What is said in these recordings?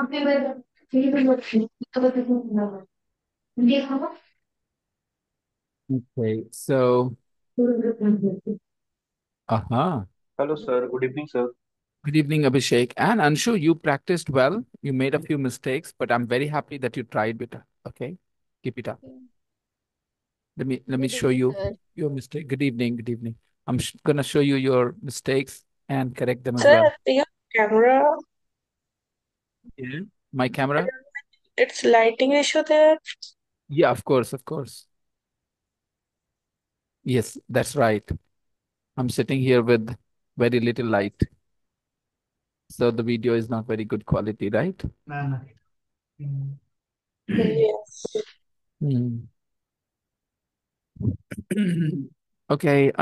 Okay, so uh-huh. Hello, sir. Good evening, sir. Good evening, Abhishek. And Anshu, you practiced well. You made a few mistakes, but I'm very happy that you tried it. Okay, keep it up. Let me Good show evening, you sir. your mistake. Good evening. Good evening. I'm gonna show you your mistakes and correct them as Sir, well. your camera, Yeah. My I camera? don't know, it's lighting issue there. Yeah, of course, of course. Yes, that's right. I'm sitting here with very little light, so the video is not very good quality, right? Yes. Hmm. Okay,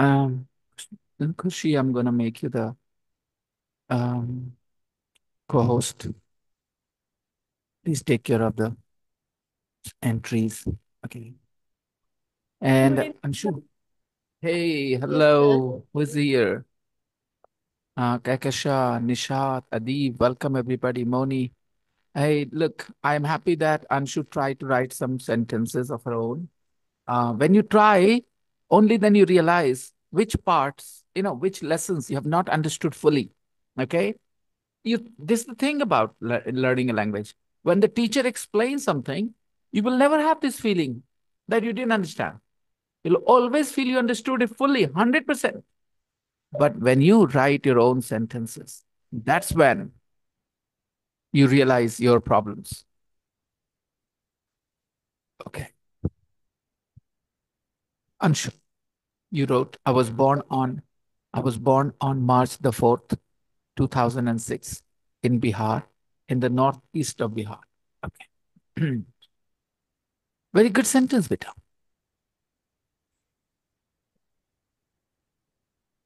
Kushi, I'm gonna make you the um co-host. Please take care of the entries. Okay. And Good evening, sir. Anshu, hey, Yes, sir. hello, who's here? Kaikasha, Nishat, Adib, welcome everybody. Moni. Hey, look, I'm happy that Anshu tried to write some sentences of her own. When you try, only then you realize which parts, which lessons you have not understood fully. Okay? This is the thing about learning a language. When the teacher explains something, you will never have this feeling that you didn't understand. You'll always feel you understood it fully, 100%. But when you write your own sentences, that's when you realize your problems. Okay. Anshu, you wrote, I was born on March the 4th, 2006 in Bihar, in the northeast of Bihar. Okay. Very good sentence, beta.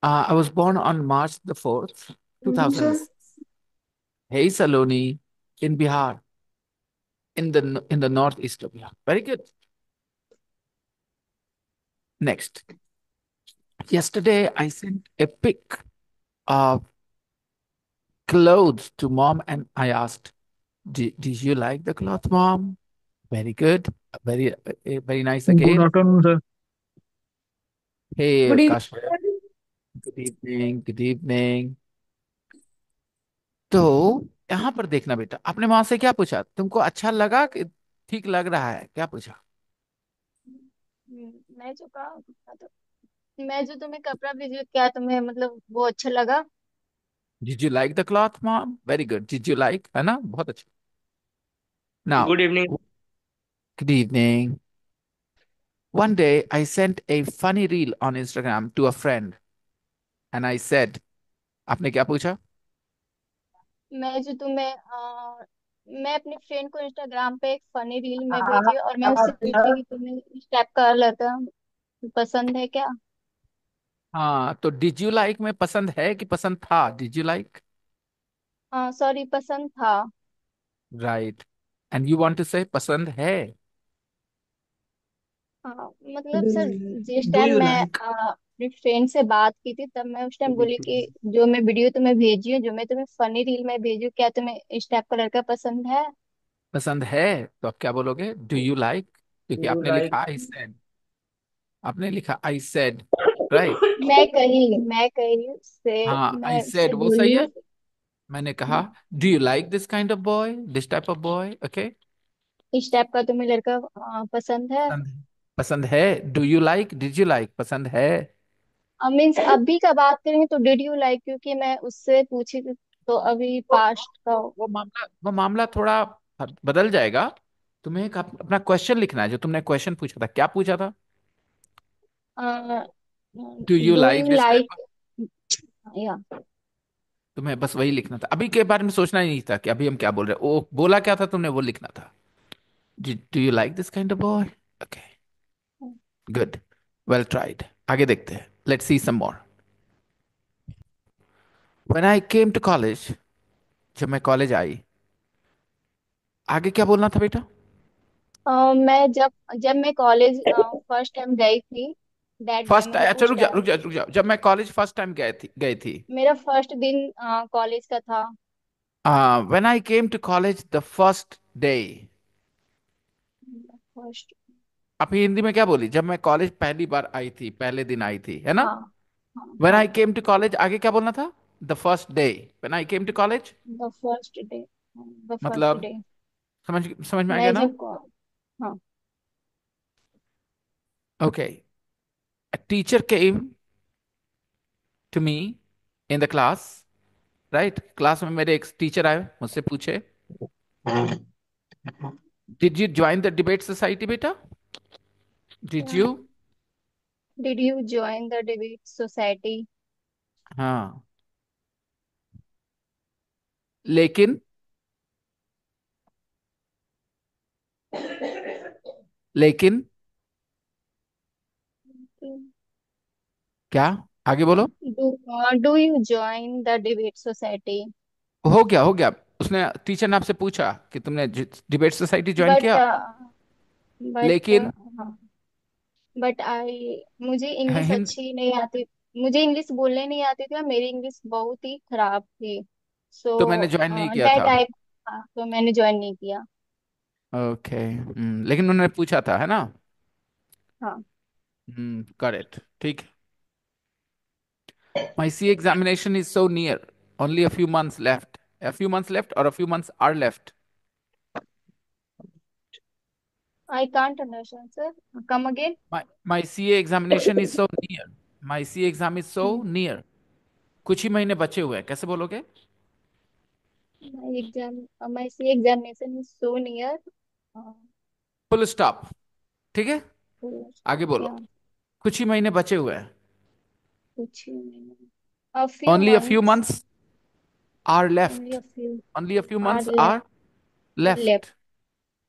I was born on March the 4th, 2006. Hey, Saloni, in Bihar, in the northeast of Bihar. Very good. Next. Yesterday, I sent a pic of clothes to mom and I asked, did you like the cloth, mom? Very good. Very nice Good again. afternoon, sir. Hey, Good evening, Kash. sir. Good evening. Good evening. तो यहाँ पर देखना बेटा, आपने वहां से क्या पूछा? तुमको अच्छा लगा कि ठीक लग रहा है? क्या पूछा? मैं जो कहा तो मैं जो तुम्हें कपड़ा भेजी क्या तुम्हें मतलब वो अच्छा लगा? Did you like the cloth, mom? Very good. Did you like, है ना? बहुत अच्छा. Now, Good evening. Good evening. One day, I sent a funny reel on Instagram to a friend, and I said, आपने क्या पूछा? मैं जो तुम्हें मैं अपने फ्रेंड को इंस्टाग्राम पे एक फनी रील में भेजी और मैं उससे पूछी कि तुम्हें इस टाइप का लड़का पसंद है क्या? हाँ, तो डिड यू लाइक में पसंद है कि पसंद था? Did you like? सॉरी, पसंद था। Right. And you want to say पसंद है? मतलब सर, जिस Do टाइम you मैं like? अपनी फ्रेंड से बात की थी तब मैं उस टाइम बोली कि जो मैं वीडियो तुम्हें भेजी हूँ, जो मैं तुम्हें फनी रील में भेजी हूँ, क्या तुम्हें इस टाइप का लड़का पसंद है? पसंद है तो आप क्या बोलोगे? Do you like? क्योंकि Do you आपने like? लिखा आई सेड. आपने लिखा आई सेड, राइट? मैं कही से हाँ, आई मैं उससे सेड वो सही बोली है. मैंने कहा, do you like this kind of boy, this type of boy? Okay. इस टाइप का तुम्हें लड़का पसंद है? पसंद है. पसंद है. Do you like, did you like, पसंद है. मीन्स अभी का बात करेंगे तो डिड यू लाइक, क्योंकि मैं उससे पूछी थी तो अभी वो पास्ट का। वो मामला थोड़ा बदल जाएगा. तुम्हें एक अपना क्वेश्चन लिखना है, जो तुमने क्वेश्चन पूछा था. क्या पूछा था? Do you do like you this like, type? या तुम्हें बस वही लिखना था. अभी के बारे में सोचना ही नहीं था कि अभी हम क्या बोल रहे हैं. वो बोला क्या था तुमने, वो लिखना था. Do you like this kind of boy? Okay. Good. Well tried. आगे देखते हैं. Let's see some more. When I came to college, जब मैं कॉलेज आई, आगे क्या बोलना था बेटा? मैं जब जब मैं कॉलेज फर्स्ट टाइम गई थी, दैट डे फर्स्ट, मतलब अच्छा, उस रुक जा टाइम रुक जा रुक जा. जब मैं कॉलेज फर्स्ट टाइम गए थी. मेरा फर्स्ट दिन कॉलेज का था। When I came to college the first day. First. आप हिंदी में क्या बोली जब मैं कॉलेज पहली बार आई थी, पहले दिन आई थी, है ना? हाँ हाँ व्हेन हाँ। आई केम टू कॉलेज आगे क्या बोलना था? The first day when I came to college. The first day. The first मतलब डे। समझ समझ में आ गया मैं ना? जब हाँ। Okay. A teacher came to me in the class, right? Class में मेरे एक टीचर आए, मुझसे पूछे, did you join the debate society बेटा? डिड क्या? You? Did you join the debate society? हाँ। लेकिन, लेकिन क्या? आगे बोलो। Do you join the debate society? हो गया। उसने टीचर ने आपसे पूछा कि तुमने डिबेट सोसाइटी ज्वाइन बट किया। बट लेकिन हाँ। बट आई मुझे इंग्लिश हिंद अच्छी नहीं आती। मुझे इंग्लिश बोलने नहीं आती थी और मेरी इंग्लिश बहुत ही खराब थी। सो तो मैंने ज्वाइन नहीं किया दैट था। आई तो मैंने ज्वाइन नहीं किया। ओके। लेकिन उन्होंने पूछा था, है ना? हाँ। करेक्ट, ठीक। My CA examination is so near. Only a few months left. A few months left or a few months are left. I can't understand sir. Come again. My CA examination is so near. My CA exam is so near. कुछ ही महीने बचे हुए हैं, कैसे बोलोगे? My exam my C examination is so near. Full stop. ठीक है, आगे बोलो। या कुछ ही महीने बचे हुए हैं। कुछ ही नहीं। A few Only a few months. months are only left. A few Only a few are months left. are left. left.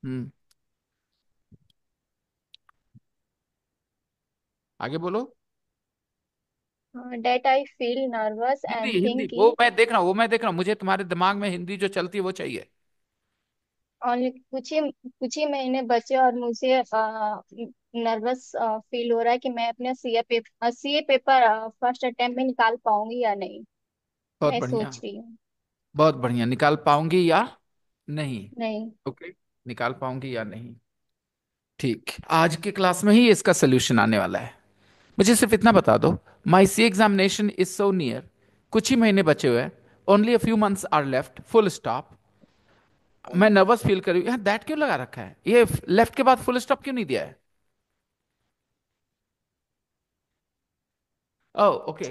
Hmm आगे बोलो। That I feel nervous Hindi and Hindi, think वो मैं देख रहा हूँ, मुझे तुम्हारे दिमाग में हिंदी जो चलती है वो चाहिए। ओनली कुछ ही महीने बचे और मुझे नर्वस फील हो रहा है कि मैं अपने सीए पेपर फर्स्ट अटेम्प्ट में निकाल पाऊंगी या नहीं। बहुत मैं बढ़िया। सोच रही हूँ। बहुत बढ़िया, निकाल पाऊंगी या नहीं? नहीं। ओके, निकाल पाऊंगी या नहीं। ठीक, आज के क्लास में ही इसका सोल्यूशन आने वाला है। मुझे सिर्फ इतना बता दो। My C examination is so near. कुछ ही महीने बचे हुए हैं। Only a few months are left, full stop. मैं नर्वस फील कर रही हूँ। यहाँ दैट क्यों लगा रखा है? ये लेफ्ट के बाद फुल स्टॉप क्यों नहीं दिया है? Oh okay.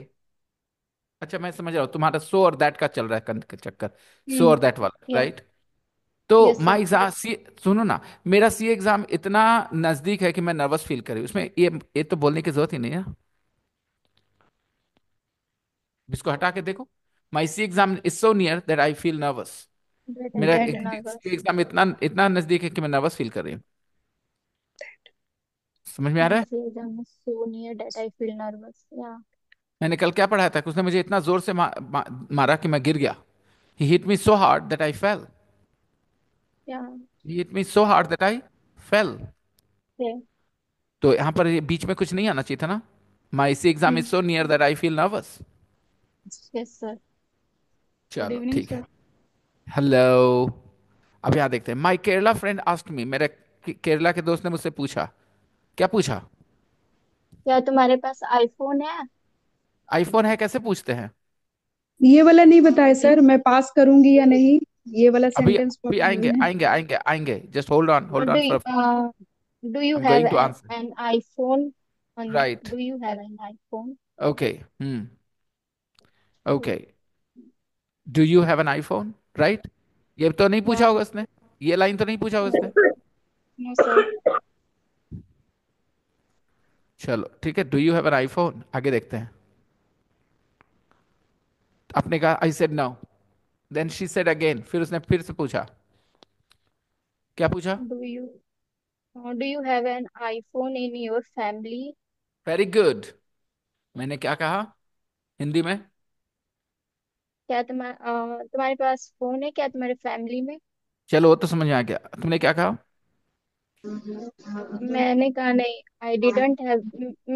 अच्छा, मैं समझ रहा हूँ, तुम्हारा सो और दैट का चल रहा है का चक्कर। सो और दैट वाला, या। राइट? तो यस माई सर। एग्जाम सी, सुनो ना, मेरा सी एग्जाम इतना नजदीक है कि मैं नर्वस फील कर रही हूँ उसमें। ये तो बोलने की जरूरत ही नहीं है। इसको हटा के देखो। My C exam is so near that I feel nervous. Date मेरा डेट सी नर्वस। एग्जाम इतना इतना नजदीक है कि मैं नर्वस फील कर रही हूँ। समझ में आ रहा माय है? See exam is so near that I feel nervous. Yeah. मैंने कल क्या पढ़ाया था कि उसने मुझे इतना जोर से मारा कि मैं गिर गया। He hit me so hard that I fell. Yeah. He hit me so hard that I fell. तो यहाँ पर ये बीच में कुछ नहीं आना चाहिए था ना? My C exam is so near that I feel nervous. Yes sir. Good चलो इवनिंग ठीक है। सर। हेलो। अब यहाँ देखते हैं। My Kerala friend asked me, मेरे केरला के दोस्त ने मुझसे पूछा। क्या पूछा? क्या तुम्हारे पास आईफोन है? आईफोन है कैसे पूछते हैं? ये वाला नहीं बताए सर, मैं पास करूंगी या नहीं। ये वाला अभी सेंटेंस अभी पढ़ आएंगे रहे हैं। आएंगे आएंगे आएंगे, just hold on for. Do you I am have going to answer. An iPhone? Right. Do you have an iPhone? Okay. Okay. Do you have an iPhone? Right. ये तो नहीं या। पूछा होगा उसने। ये लाइन तो नहीं पूछा होगा उसने। No sir. चलो ठीक है, do you have an iPhone, आगे देखते हैं। आपने कहा I said no. Then she said again, फिर उसने फिर से पूछा। क्या पूछा? Do you do you have an iPhone in your family? Very good. मैंने क्या कहा हिंदी में? क्या तुम्हारे पास फोन है क्या तुम्हारे फैमिली में? चलो वो तो समझ में आ गया, तुमने क्या कहा? मैंने कहा नहीं। I didn't have.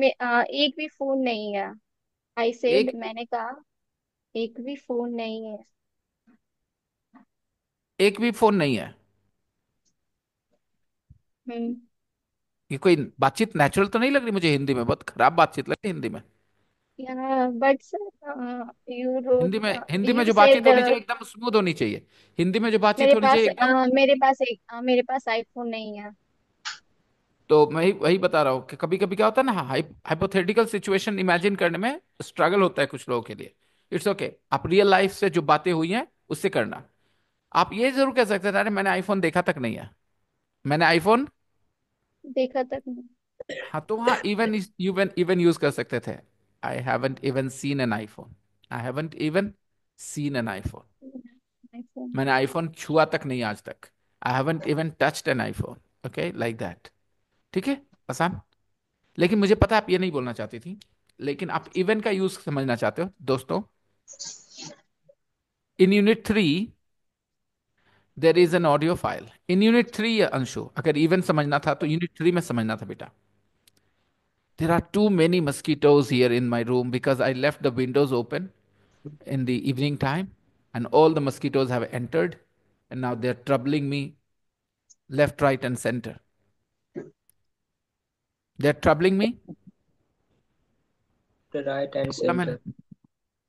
एक भी फोन नहीं है। आई सेड एक मैंने कहा एक भी फोन नहीं है। एक भी फोन नहीं है। हम्म। ये कोई बातचीत नेचुरल तो नहीं लग रही मुझे, हिंदी में बहुत खराब बातचीत लग रही है हिंदी में। Yeah, but sir, you wrote, Hindi में you जो said, बातचीत होनी चाहिए एकदम स्मूथ होनी चाहिए। हिंदी में जो बातचीत मेरे होनी पास चाहिए एकदम। मेरे पास आईफोन नहीं है। तो मैं वही बता रहा हूँ कि कभी कभी क्या होता है ना, हाइपोथेटिकल सिचुएशन इमेजिन करने में स्ट्रगल होता है कुछ लोगों के लिए। इट्स ओके, आप रियल लाइफ से जो बातें हुई हैं उससे करना। आप ये जरूर कह सकते हैं, अरे मैंने आईफोन देखा तक नहीं है, मैंने आईफोन। देखा तक नहीं। हाँ, तो वहाँ इवन इवन इवन यूज कर सकते थे। I haven't even seen an iPhone. I haven't even seen an iPhone. IPhone. मैंने आईफोन छुआ तक नहीं आज तक। I haven't even touched N iPhone. Okay, like that. ठीक है, आसान। लेकिन मुझे पता है आप ये नहीं बोलना चाहती थी, लेकिन आप इवन का यूज समझना चाहते हो दोस्तों। In unit 3 there is an audio file. In unit 3, Anshu, अगर इवन समझना था तो यूनिट 3 में समझना था बेटा। There are too many mosquitoes here in my room because I left the windows open in the evening time, and all the mosquitoes have entered, and now they're troubling me left, right, and center. They're troubling me. The right and बोला मैंने, center.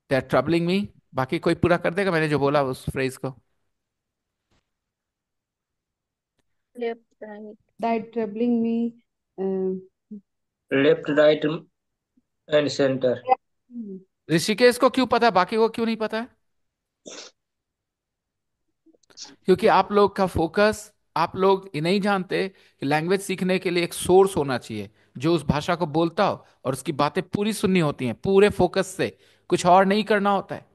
they're troubling me। बाकी कोई पूरा कर देगा मैंने जो बोला उस फ्रेज को। Left right. That troubling me. Left, right, and center. Rishikesh को क्यों पता है, बाकी को क्यों नहीं पता है? क्योंकि आप लोग का फोकस, आप लोग ये नहीं जानते कि लैंग्वेज सीखने के लिए एक सोर्स होना चाहिए जो उस भाषा को बोलता हो, और उसकी बातें पूरी सुननी होती हैं पूरे फोकस से, कुछ और नहीं करना होता है।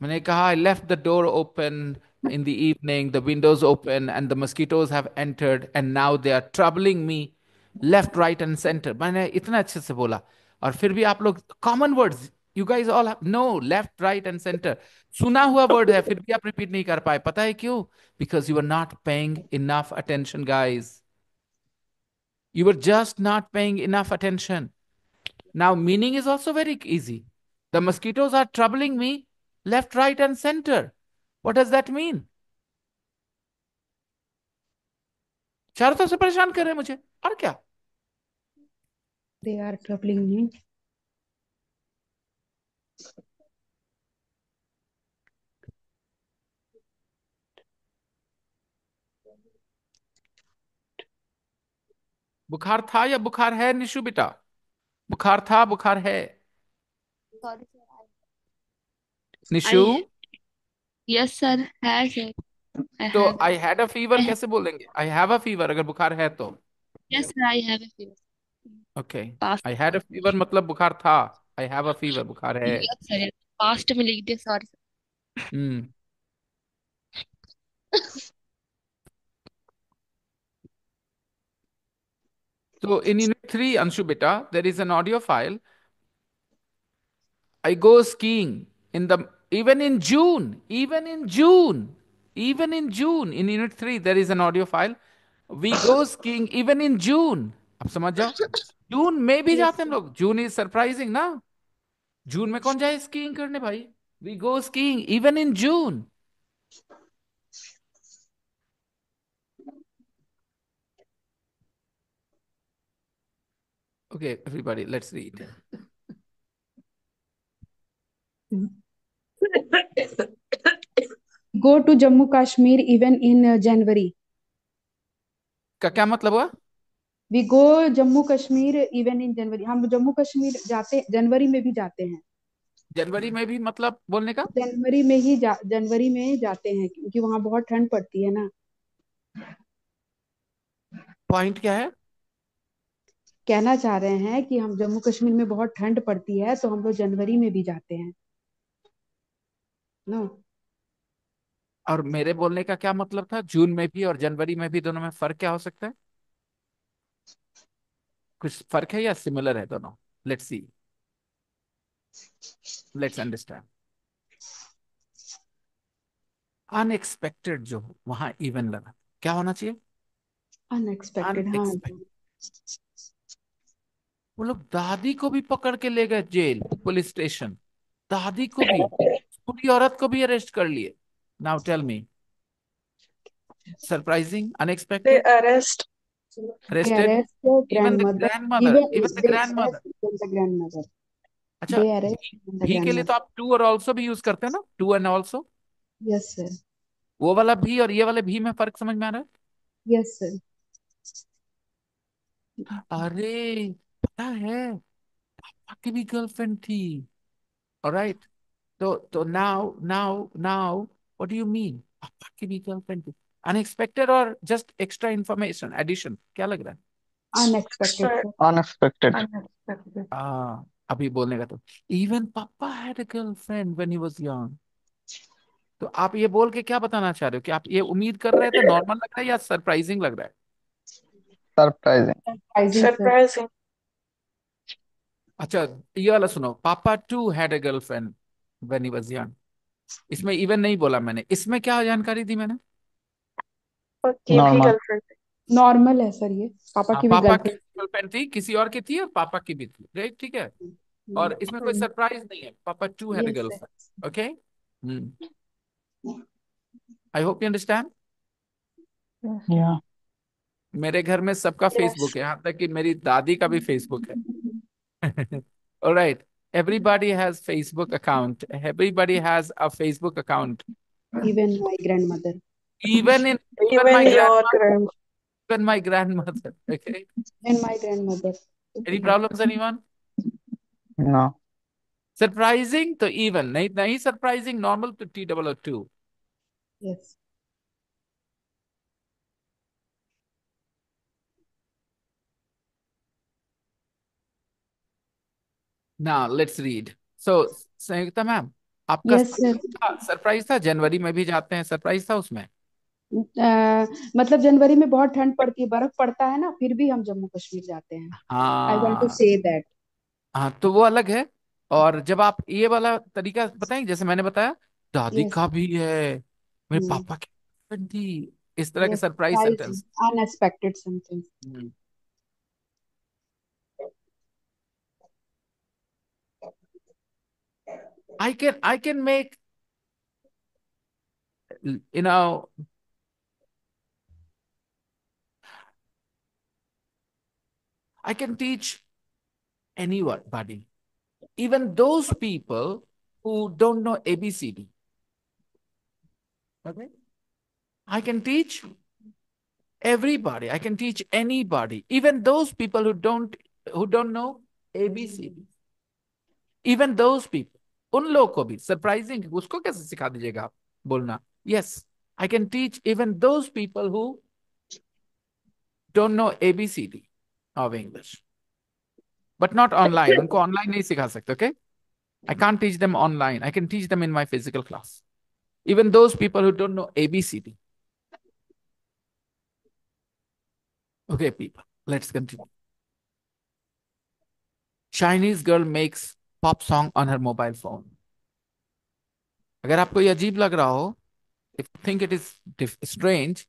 मैंने कहा I left the door open in the evening, the windows open and the mosquitoes have entered and now they are troubling me left, right and centre. मैंने इतना अच्छे से बोला, और फिर भी आप लोग common words, you guys all know left, right and centre, सुना हुआ वर्ड है, फिर भी आप रिपीट नहीं कर पाए। पता है क्यों? Because you are not paying enough attention guys. You were just not paying enough attention. Now, meaning is also very easy. The mosquitoes are troubling me left, right, and center. What does that mean? चारों तरफ से परेशान कर रहे हैं मुझे, और क्या? They are troubling me. बुखार था या बुखार है निशु बेटा? बुखार था, बुखार है? Sorry Nishu, I yes sir has it. I तो have I had a fever I have कैसे बोलेंगे? आई हैव अ फीवर अगर बुखार है तो। yes sir I have a fever. Okay, Past I had a fever मतलब बुखार था। आई हैव अ फीवर बुखार है। yes sir yes. Past में लिख दिया sorry hmm. So in unit 3, Anshu beta, there is an audio file. I go skiing in the even in June, in unit 3 there is an audio file. We go skiing even in June. अब समझ जाओ, जून में भी Yes, जाते हैं हम sir. लोग। June is surprising ना, जून में कौन जाए स्कीइंग करने भाई? We go skiing even in June. Okay, everybody, let's read. Go to Jammu Kashmir even in January. का क्या मतलब हुआ? We go Jammu Kashmir even in January. हम जम्मू कश्मीर जाते, जनवरी में भी जाते हैं। जनवरी में भी मतलब बोलने का जनवरी में जाते हैं क्योंकि वहां बहुत ठंड पड़ती है ना। पॉइंट क्या है? कहना चाह रहे हैं कि हम जम्मू कश्मीर में बहुत ठंड पड़ती है तो हम लोग जनवरी में भी जाते हैं ना। और मेरे बोलने का क्या मतलब था? जून में भी और जनवरी में भी, दोनों में फर्क क्या हो सकता है? कुछ फर्क है या सिमिलर है दोनों? Let's see, let's understand. Unexpected जो वहां इवन लगा, क्या होना चाहिए? अनएक्सपेक्टेड, हाँ। अनएक्सपेक्टेड। वो लोग दादी को भी पकड़ के ले गए जेल, पुलिस स्टेशन। दादी को भी, बूढ़ी औरत को भी अरेस्ट कर लिए। Now tell me, surprising, They unexpected, arrest. They arrested, arrest the even the grandmother. Grandmother, Even even the they grandmother. arrest even the grandmother. अच्छा, They arrest even the भी के लिए तो grandmother. आप टू और also भी use करते हैं ना, too and also. Yes, sir. वो वाला भी और ये वाले भी में फर्क समझ में आ रहा Yes, sir. है? अरे पता है, आपकी भी गर्लफ्रेंड थी। ऑलराइट, तो now what do you mean, आपकी भी गर्लफ्रेंड थी? अनएक्सपेक्टेड और जस्ट एक्स्ट्रा इंफॉर्मेशन एडिशन, क्या लग रहा है? Unexpected, Extra. sir. Unexpected. Unexpected. अभी बोलने का तो, इवन पापा had a girlfriend when he was young. तो आप ये बोल के क्या बताना चाह रहे हो, कि आप ये उम्मीद कर रहे थे, नॉर्मल लग रहा है या सरप्राइजिंग लग रहा है? Surprising. Surprising, sir. Surprising. अच्छा, ये वाला सुनो, papa too had a girlfriend when he was young. इसमें इवन नहीं बोला मैंने, इसमें क्या जानकारी दी मैंने? और ये भी Normal. गर्लफ्रेंड। नॉर्मल है सर, ये पापा हाँ, की भी पापा की गर्लफ्रेंड। गर्लफ्रेंड थी, किसी और की थी और पापा की भी थी, राइट, ठीक है। और इसमें कोई सरप्राइज नहीं है, papa too had a yes sir. Girlfriend. Okay, I hope you understand. Yeah. मेरे घर में सबका यस। फेसबुक है, यहाँ तक कि मेरी दादी का भी फेसबुक है। Alright, everybody has Facebook account, everybody has a Facebook account, even my grandmother. even even my your grandma, grand. even my grandmother. Okay, and my grandmother. any problems anyone? No. Surprising तो even नहीं, नहीं surprising normal तो T double O too. Yes. Now let's read. So Sanyukta ma'am, आपका yes sir. Surprise था, जनवरी में भी जाते हैं, सरप्राइज था उसमें। मतलब जनवरी में बहुत ठंड पड़ती है, बर्फ पड़ता है ना, फिर भी हम जम्मू कश्मीर जाते हैं। आई वांट टू हाँ से दैट। हाँ, तो वो अलग है। और जब आप ये वाला तरीका बताएं, जैसे मैंने बताया, दादी यस। का भी है, मेरे पापा की girlfriend थी, इस तरह के yes, surprise surprising, sentence. Unexpected something. I can make, you know, I can teach anybody, even those people who don't know ABCD. Okay, I can teach everybody, I can teach anybody, even those people who don't know ABCD, even those people, उन लोगों को भी surprising, उसको कैसे सिखा दीजिएगा आप बोलना? Yes, I can teach even those people who don't know ABCD of English, but not online. उनको ऑनलाइन नहीं सिखा सकते। Okay, I can't teach them online, I can teach them in my physical class, even those people who don't know ABCD. Okay, people, let's continue. Chinese girl makes pop song on her mobile phone. अगर आपको ये अजीब लग रहा हो, if you think it is strange,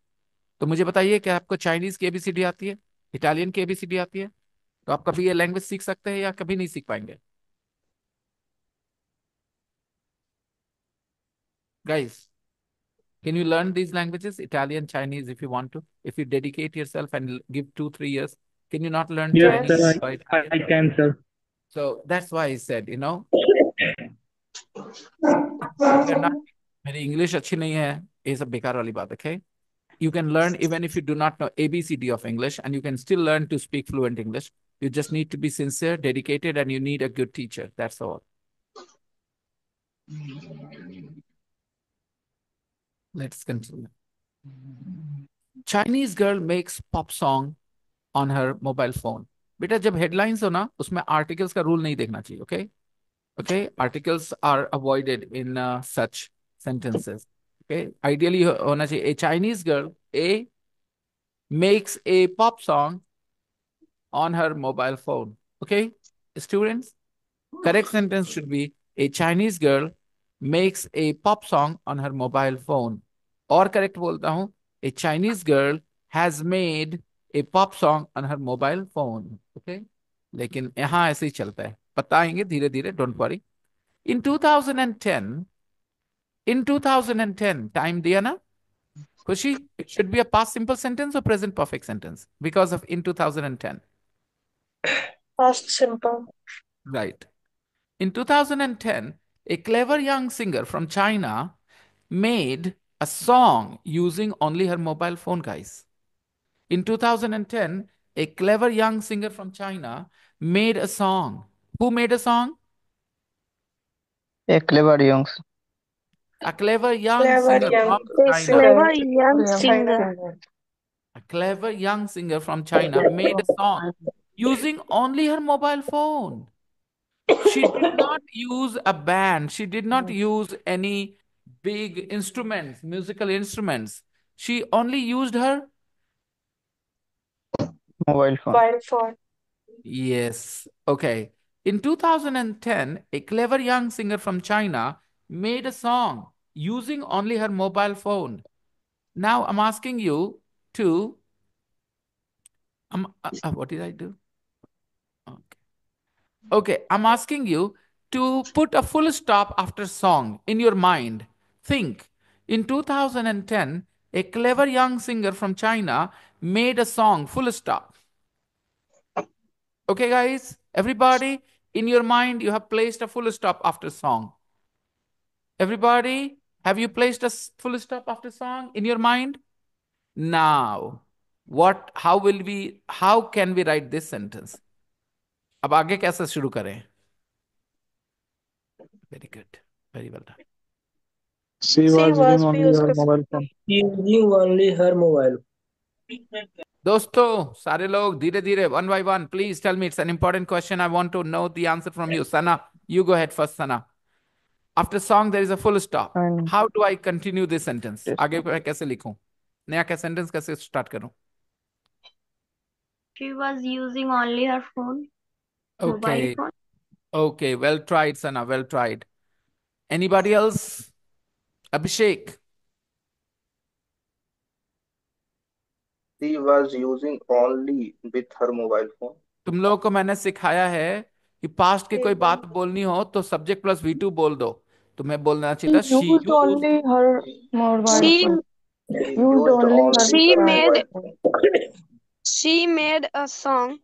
तो मुझे बताइए कि आपको चाइनीज की ABCD आती है, इटालियन की ABCD आती है? तो आप कभी ये लैंग्वेज सीख सकते हैं या कभी नहीं सीख पाएंगे? Guys, can you learn these languages, Italian, Chinese, if you want to? If you dedicate yourself and give 2-3 years, can you not learn Yes, Chinese sir, yes. or I Italian? can, sir. So that's why I said, you're not, मेरी English अच्छी नहीं है, ये सब बेकार वाली बात है। You can learn even if you do not know ABCD of English, and you can still learn to speak fluent English. You just need to be sincere, dedicated, and you need a good teacher. That's all. Let's continue. Chinese girl makes pop song on her mobile phone. बेटा, जब headlines हो ना, उसमें articles का rule नहीं देखना चाहिए। Okay, okay, articles are avoided in such sentences. Okay, ideally होना चाहिए a Chinese girl A makes a pop song on her mobile phone. Okay, students, correct sentence should be a Chinese girl makes a pop song on her mobile phone. और correct बोलता हूँ, a Chinese girl has made a pop song on her mobile phone. Okay, लेकिन यहाँ ऐसे ही चलता है, बताएंगे धीरे धीरे, don't worry. In 2010, In 2010, time diya na? Khushi, it should be a past simple sentence or present perfect sentence because of in 2010. Past simple. Right. In 2010, a clever young singer from China made a song using only her mobile phone, guys. In 2010, a clever young singer from China made a song. Who made a song? A clever young A clever young Clever singer young from China. singer. Clever young singer. A clever young singer from China made a song using only her mobile phone. She did not use a band. She did not use any big instruments, musical instruments. She only used her. mobile phone. Mobile phone. Yes. Okay. In 2010, a clever young singer from China made a song using only her mobile phone. Now I'm asking you to. What did I do? Okay. Okay. I'm asking you to put a full stop after song in your mind. Think. In 2010, a clever young singer from China made a song, full stop. Okay, guys? Everybody, in your mind, you have placed a full stop after song. Everybody, have you placed a full stop after song in your mind? Now, how can we write this sentence? अब आगे कैसे शुरू करें? Very good. Very well done. She She was using was only her mobile phone. Using only her mobile. दोस्तों सारे लोग धीरे धीरे one by one, please tell me, it's an important question. I want to know the answer from you. Sana, you go ahead first, Sana. After song there is a full stop. And How do I continue this sentence? yes, आगे मैं कैसे लिखूं? नया क्या sentence कैसे start करूं? She was using only her phone. Mobile Okay. phone. Okay, well tried, Sana, well tried. Anybody else? Abhishek. She was using only with her mobile phone. तुम लोगों को मैंने सिखाया है कि पास्ट की कोई बात बोलनी हो तो सब्जेक्ट प्लस V2 बोल दो. तुम्हें बोलना चाहिए था she Used used. only her mobile She phone. She Used used only her only she her made mobile phone. she made a song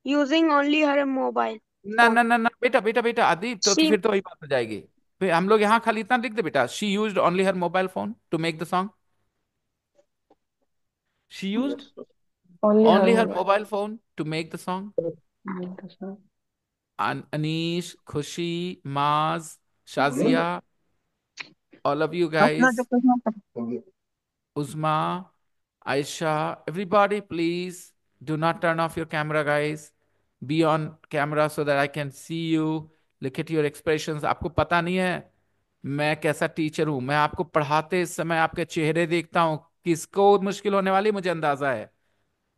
using only her mobile ना phone. ना ना ना बेटा बेटा बेटा आदि तो She फिर तो वही बात हो जाएगी. फिर हम लोग यहाँ खाली इतना लिख दे बेटा. She used only her mobile phone to make the song. She used Yes. only her only her mobile. mobile phone to make the song. Phone. Anish, Khushi, Maz, Shazia, all of you guys, Uzma, Aisha, everybody, please do not turn off your camera, guys. Be on camera so that I can see you. Look at your expressions. आपको पता नहीं है मैं कैसा teacher हूं. मैं आपको पढ़ाते इस समय आपके चेहरे देखता हूं. किसको मुश्किल होने वाली मुझे अंदाजा है.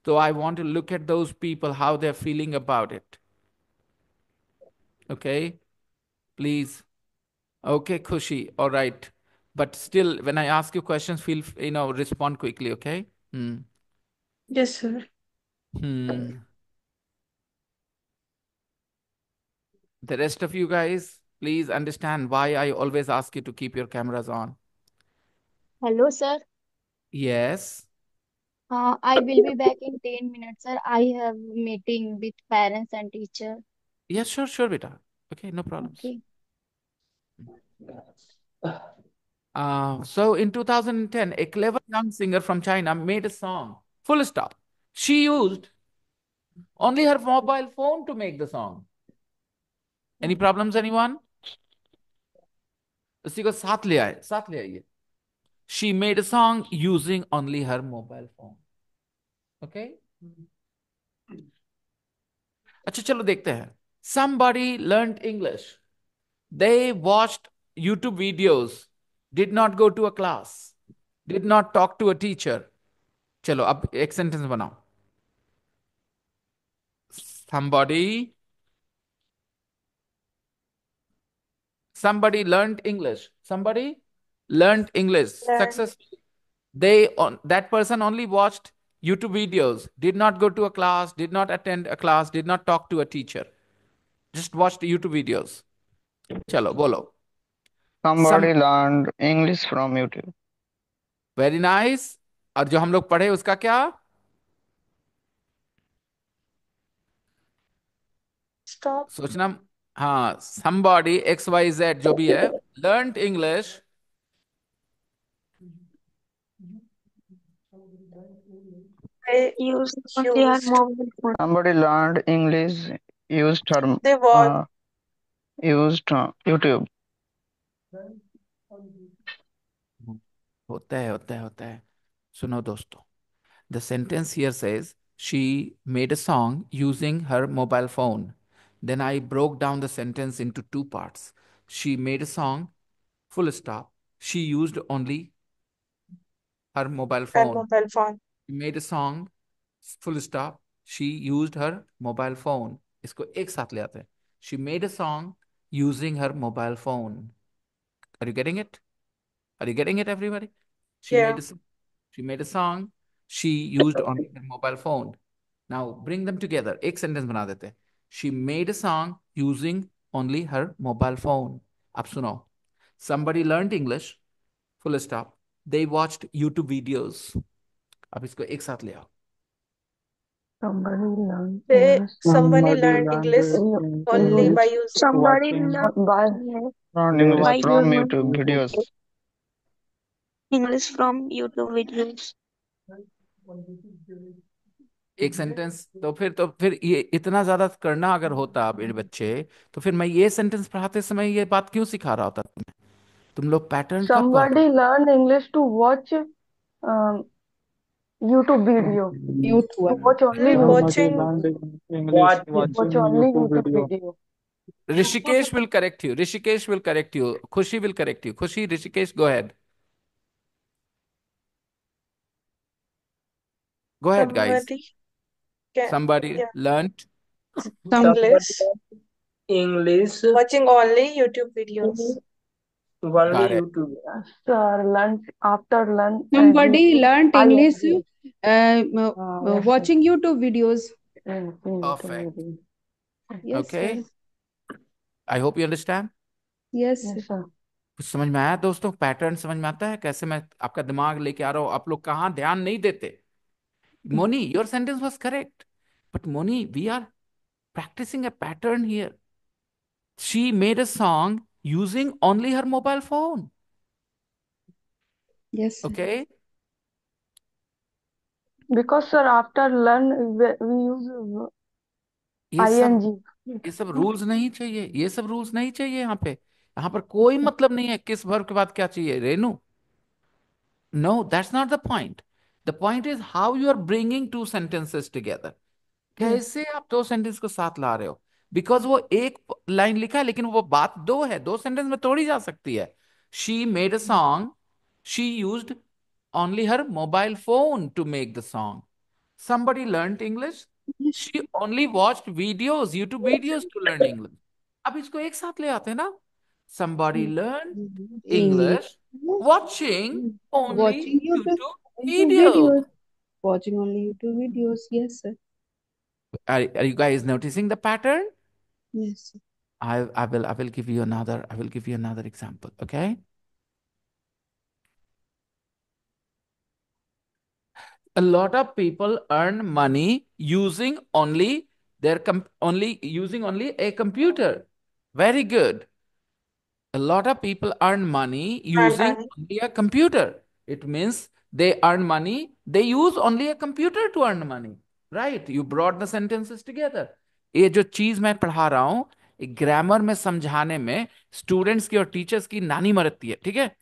तो I want to look at those people, how they're feeling about it. Okay? Please. Okay, Khushi. All right. But still, when I ask you questions, respond quickly, okay? Yes, sir. Hmm. The rest of you guys, please understand why I always ask you to keep your cameras on. Hello, sir. Yes. I will be back in 10 minutes, sir. I have meeting with parents and teacher. Yes, sure, sure, beta. Okay, no problems. Okay. So in 2010, a clever young singer from China made a song. Full stop. She used only her mobile phone to make the song. Any problems, anyone? उसी को साथ ले आइए. She made a song using only her mobile phone. Okay? अच्छा चलो देखते हैं. Somebody learned English. They watched YouTube videos, did not go to a class, did not talk to a teacher. चलो अब एक सेंटेंस बनाओ. Somebody learned English. Somebody learned English Learn. successfully. That person only watched YouTube videos, did not go to a class, did not attend a class, did not talk to a teacher. Just watched YouTube videos. Chalo, bolo. Somebody learned English from YouTube. Very nice. और जो हम लोग पढ़े उसका क्या? Stop. सोचना। हाँ, somebody XYZ जो भी है learned English They Using only her used. mobile phone. Somebody learned English, used her, They watched. used YouTube. होता है। सुनो दोस्तों, the sentence here says she made a song using her mobile phone. Then I broke down the sentence into two parts. She made a song, full stop. She used only her mobile Her phone. mobile phone. She made a song, full stop. She used her mobile phone. इसको एक साथ ले आते हैं. She made a song using her mobile phone. Are you getting it? Are you getting it, everybody? She made Yeah. a she made a song. She used only her mobile phone. Now bring them together. एक sentence बना देते हैं. She made a song using only her mobile phone. अब सुनो. Somebody learned English. Full stop. They watched YouTube videos. अब इसको एक साथ ले आओ. Somebody learned They English. somebody Somebody learned learned English only by English using. Somebody watching By learned they English by watching from using YouTube YouTube. videos. English from YouTube videos. एक sentence तो फिर ये इतना ज्यादा करना अगर होता मेरे बच्चे, तो फिर मैं ये सेंटेंस पढ़ाते समय ये बात क्यों सिखा रहा होता तुम्हें? तुम लोग पैटर्न कब पढ़ते? Somebody learned English to watch YouTube video. Mute हुआ To था। watch only Only YouTube. Somebody watching. learned English Watching. Watch watching only YouTube YouTube video. video. Rishikesh will correct you. Rishikesh will correct you. खुशी will correct you. खुशी, Rishikesh, go ahead. Go ahead, guys. Somebody can. Somebody Yeah. learned. Somebody English. learned English Watching only YouTube videos. only Got it. YouTube. After lunch, Somebody learned I English agree. Yes, watching YouTube videos. Perfect. Yes, Okay. sir. I hope you understand. Yes, Yes, sir. sir. कुछ समझ में आया दोस्तों? Pattern समझ में आता है कैसे मैं आपका दिमाग लेके आ रहा हूँ? आप लोग कहाँ ध्यान नहीं देते? Moni, your sentence was correct. But Moni, we are practicing a pattern here. She made a song using only her mobile phone. Yes, sir. Okay? Because sir, after learn we use ये सब ing. ये सब rules नहीं चाहिए. ये सब rules नहीं चाहिए यहाँ पे. यहाँ पर कोई मतलब नहीं है किस वर्ब के बाद क्या चाहिए. Renu, no, that's not the point. The point is how you are bringing two sentences together. कैसे आप दो सेंटेंस को साथ ला रहे हो? बिकॉज वो एक लाइन लिखा है लेकिन वो बात दो है. दो सेंटेंस में तोड़ी जा सकती है. She made a song. She used only her mobile phone to make the song. Somebody learned English. She only watched videos, YouTube videos to learn English. अब इसको एक साथ ले आते हैं ना. Somebody learned English. English watching only Watching YouTube YouTube videos. videos. Watching only YouTube videos. Yes, sir. Are you guys noticing the pattern? Yes, sir. I will give you another example. Okay. A lot of people earn money using only a computer. Very good. A lot of people earn money using And only a computer. It means they earn money. They use only a computer to earn money. Right? You brought the sentences together. ये जो चीज मैं पढ़ा रहा हूं, grammar में समझाने में स्टूडेंट्स की और टीचर्स की नानी मरती है. ठीक है?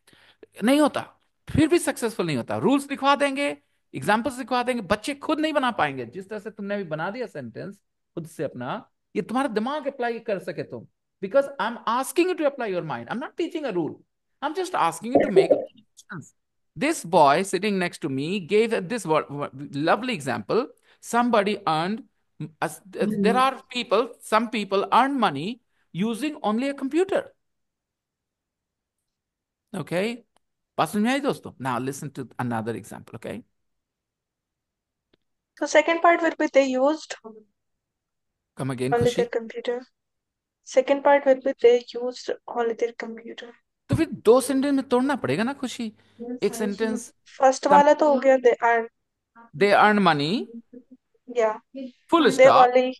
नहीं होता. फिर भी सक्सेसफुल नहीं होता. रूल्स लिखवा देंगे, एग्जाम्पल्स लिखवा देंगे, बच्चे खुद नहीं बना पाएंगे. जिस तरह से तुमने अभी बना दिया सेंटेंस खुद से अपना, ये तुम्हारा दिमाग अप्लाई कर सके तुम. Because I'm asking you to apply your mind. I'm not teaching a rule. I'm just asking you to make a sentence. This boy sitting next to me gave this lovely example. Somebody earned, there are people, some people earn money using only a computer. Okay? बात समझ में आई दोस्तों? Now listen to another example, okay? the second part will be they used Come again, only their Khushi. computer. Second part will be they used only their computer. तो फिर दो sentence में तोड़ना पड़ेगा ना खुशी। एक सेंटेंस, फर्स्ट वाला तो हो गया, they earn. They earn money, yeah, full they stop. Only,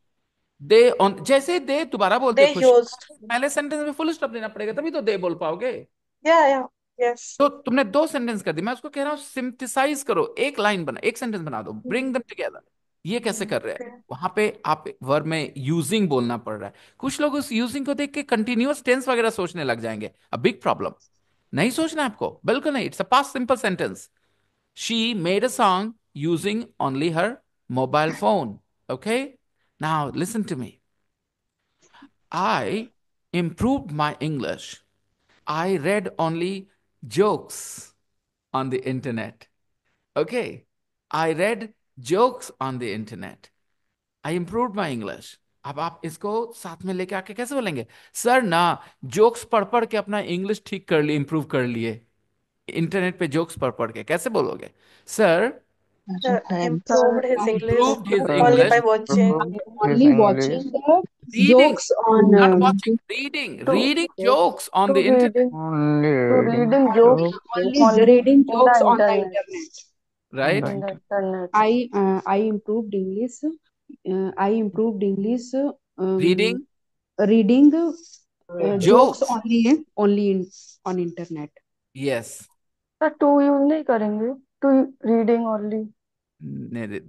they on, जैसे दे दोबारा बोलते दे खुशी, यूज्ड। पहले सेंटेंस में फुल स्टॉप देना पड़ेगा, तभी तो दे बोल पाओगे। या, यस। तो तुमने दो सेंटेंस कर दी, मैं उसको कह रहा हूँ सिंथेसाइज करो, एक लाइन बना, एक सेंटेंस बना दो, ब्रिंग देम टुगेदर। ये कैसे कर रहे हैं? वहां पे आप वर्ब में यूजिंग बोलना पड़ रहा है। कुछ लोग उस यूजिंग को देख के कंटिन्यूअस टेंस वगैरह सोचने लग जाएंगे, अ बिग प्रॉब्लम। नहीं सोचना है आपको, बिल्कुल नहीं। It's a past simple sentence. She made a song using only her mobile phone. Okay, now listen to me. I improved my English. I read only jokes on the internet. Okay. I read jokes on the internet. I improved my English. अब आप इसको साथ में लेके आके कैसे बोलेंगे? Sir ना, जोक्स पढ़ पढ़ के अपना इंग्लिश ठीक कर लिए, इंप्रूव कर लिए। इंटरनेट पे जोक्स पढ़ पढ़ के कैसे बोलोगे? Sir Improved his English improved his only English by watching. Improved his Only English. watching the reading, jokes on not watching, reading, to reading jokes on to the internet, reading Only to reading reading jokes jokes only only reading in the jokes on the internet. internet. on the right? In the internet. internet. I improved English. I improved English. Reading Reading jokes jokes. only on internet. Yes. Sir to use नहीं करेंगे, to reading only.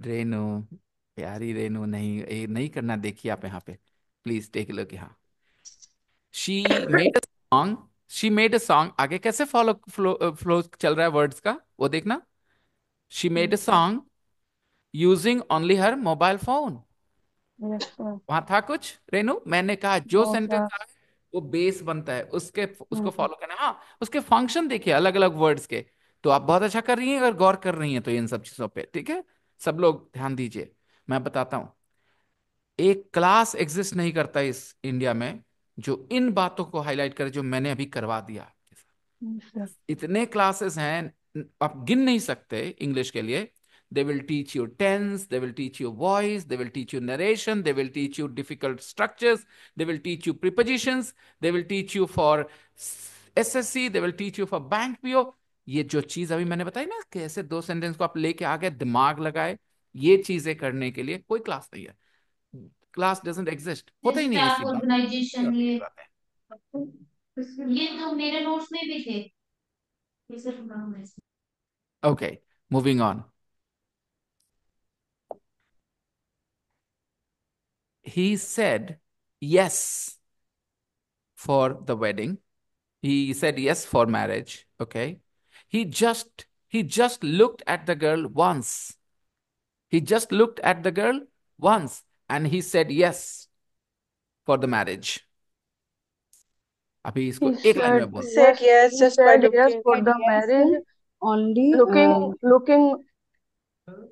Renu, प्यारी रेनू, नहीं ये नहीं करना। देखिए आप यहाँ पे, प्लीज टेक लुक यहाँ। She made a song, she made a song, आगे कैसे फॉलो फ्लो फ्लो चल रहा है वर्ड्स का वो देखना। She made a song using only her mobile phone. Yes sir. वहां था कुछ रेनू, मैंने कहा जो नो सेंटेंस सर। है वो बेस बनता है, उसके उसको फॉलो करना। हाँ, उसके फंक्शन देखिए अलग अलग वर्ड्स के। तो आप बहुत अच्छा कर रही हैं अगर गौर कर रही हैं तो इन सब चीजों पे, ठीक है। सब लोग ध्यान दीजिए, मैं बताता हूं। एक क्लास एग्जिस्ट नहीं करता इस इंडिया में जो इन बातों को हाईलाइट करे जो मैंने अभी करवा दिया। इतने क्लासेस हैं, आप गिन नहीं सकते इंग्लिश के लिए। They will teach you tense, they will teach you voice, they will teach you narration, they will teach you difficult structures, they will teach you prepositions, they will teach you for SSC, they will teach you for bank PO. ये जो चीज अभी मैंने बताई ना, कि ऐसे दो सेंटेंस को आप लेके आ गए, दिमाग लगाए, ये चीजें करने के लिए कोई क्लास नहीं है। क्लास डजंट एग्जिस्ट, होता ही नहीं है, स्टाफ ऐसी बात ऑर्गेनाइजेशन होती ये है, बात है। ये तो मेरे नोट्स में भी थे। ये सिर्फ नाम है। Okay, moving on. He said yes for the wedding. He said yes for marriage. Okay. He just looked at the girl once. He just looked at the girl once and he said yes for the marriage. अभी इसको He एक line said में बोल। Said yes. yes He just by said yes looking. for Said the yes marriage, only looking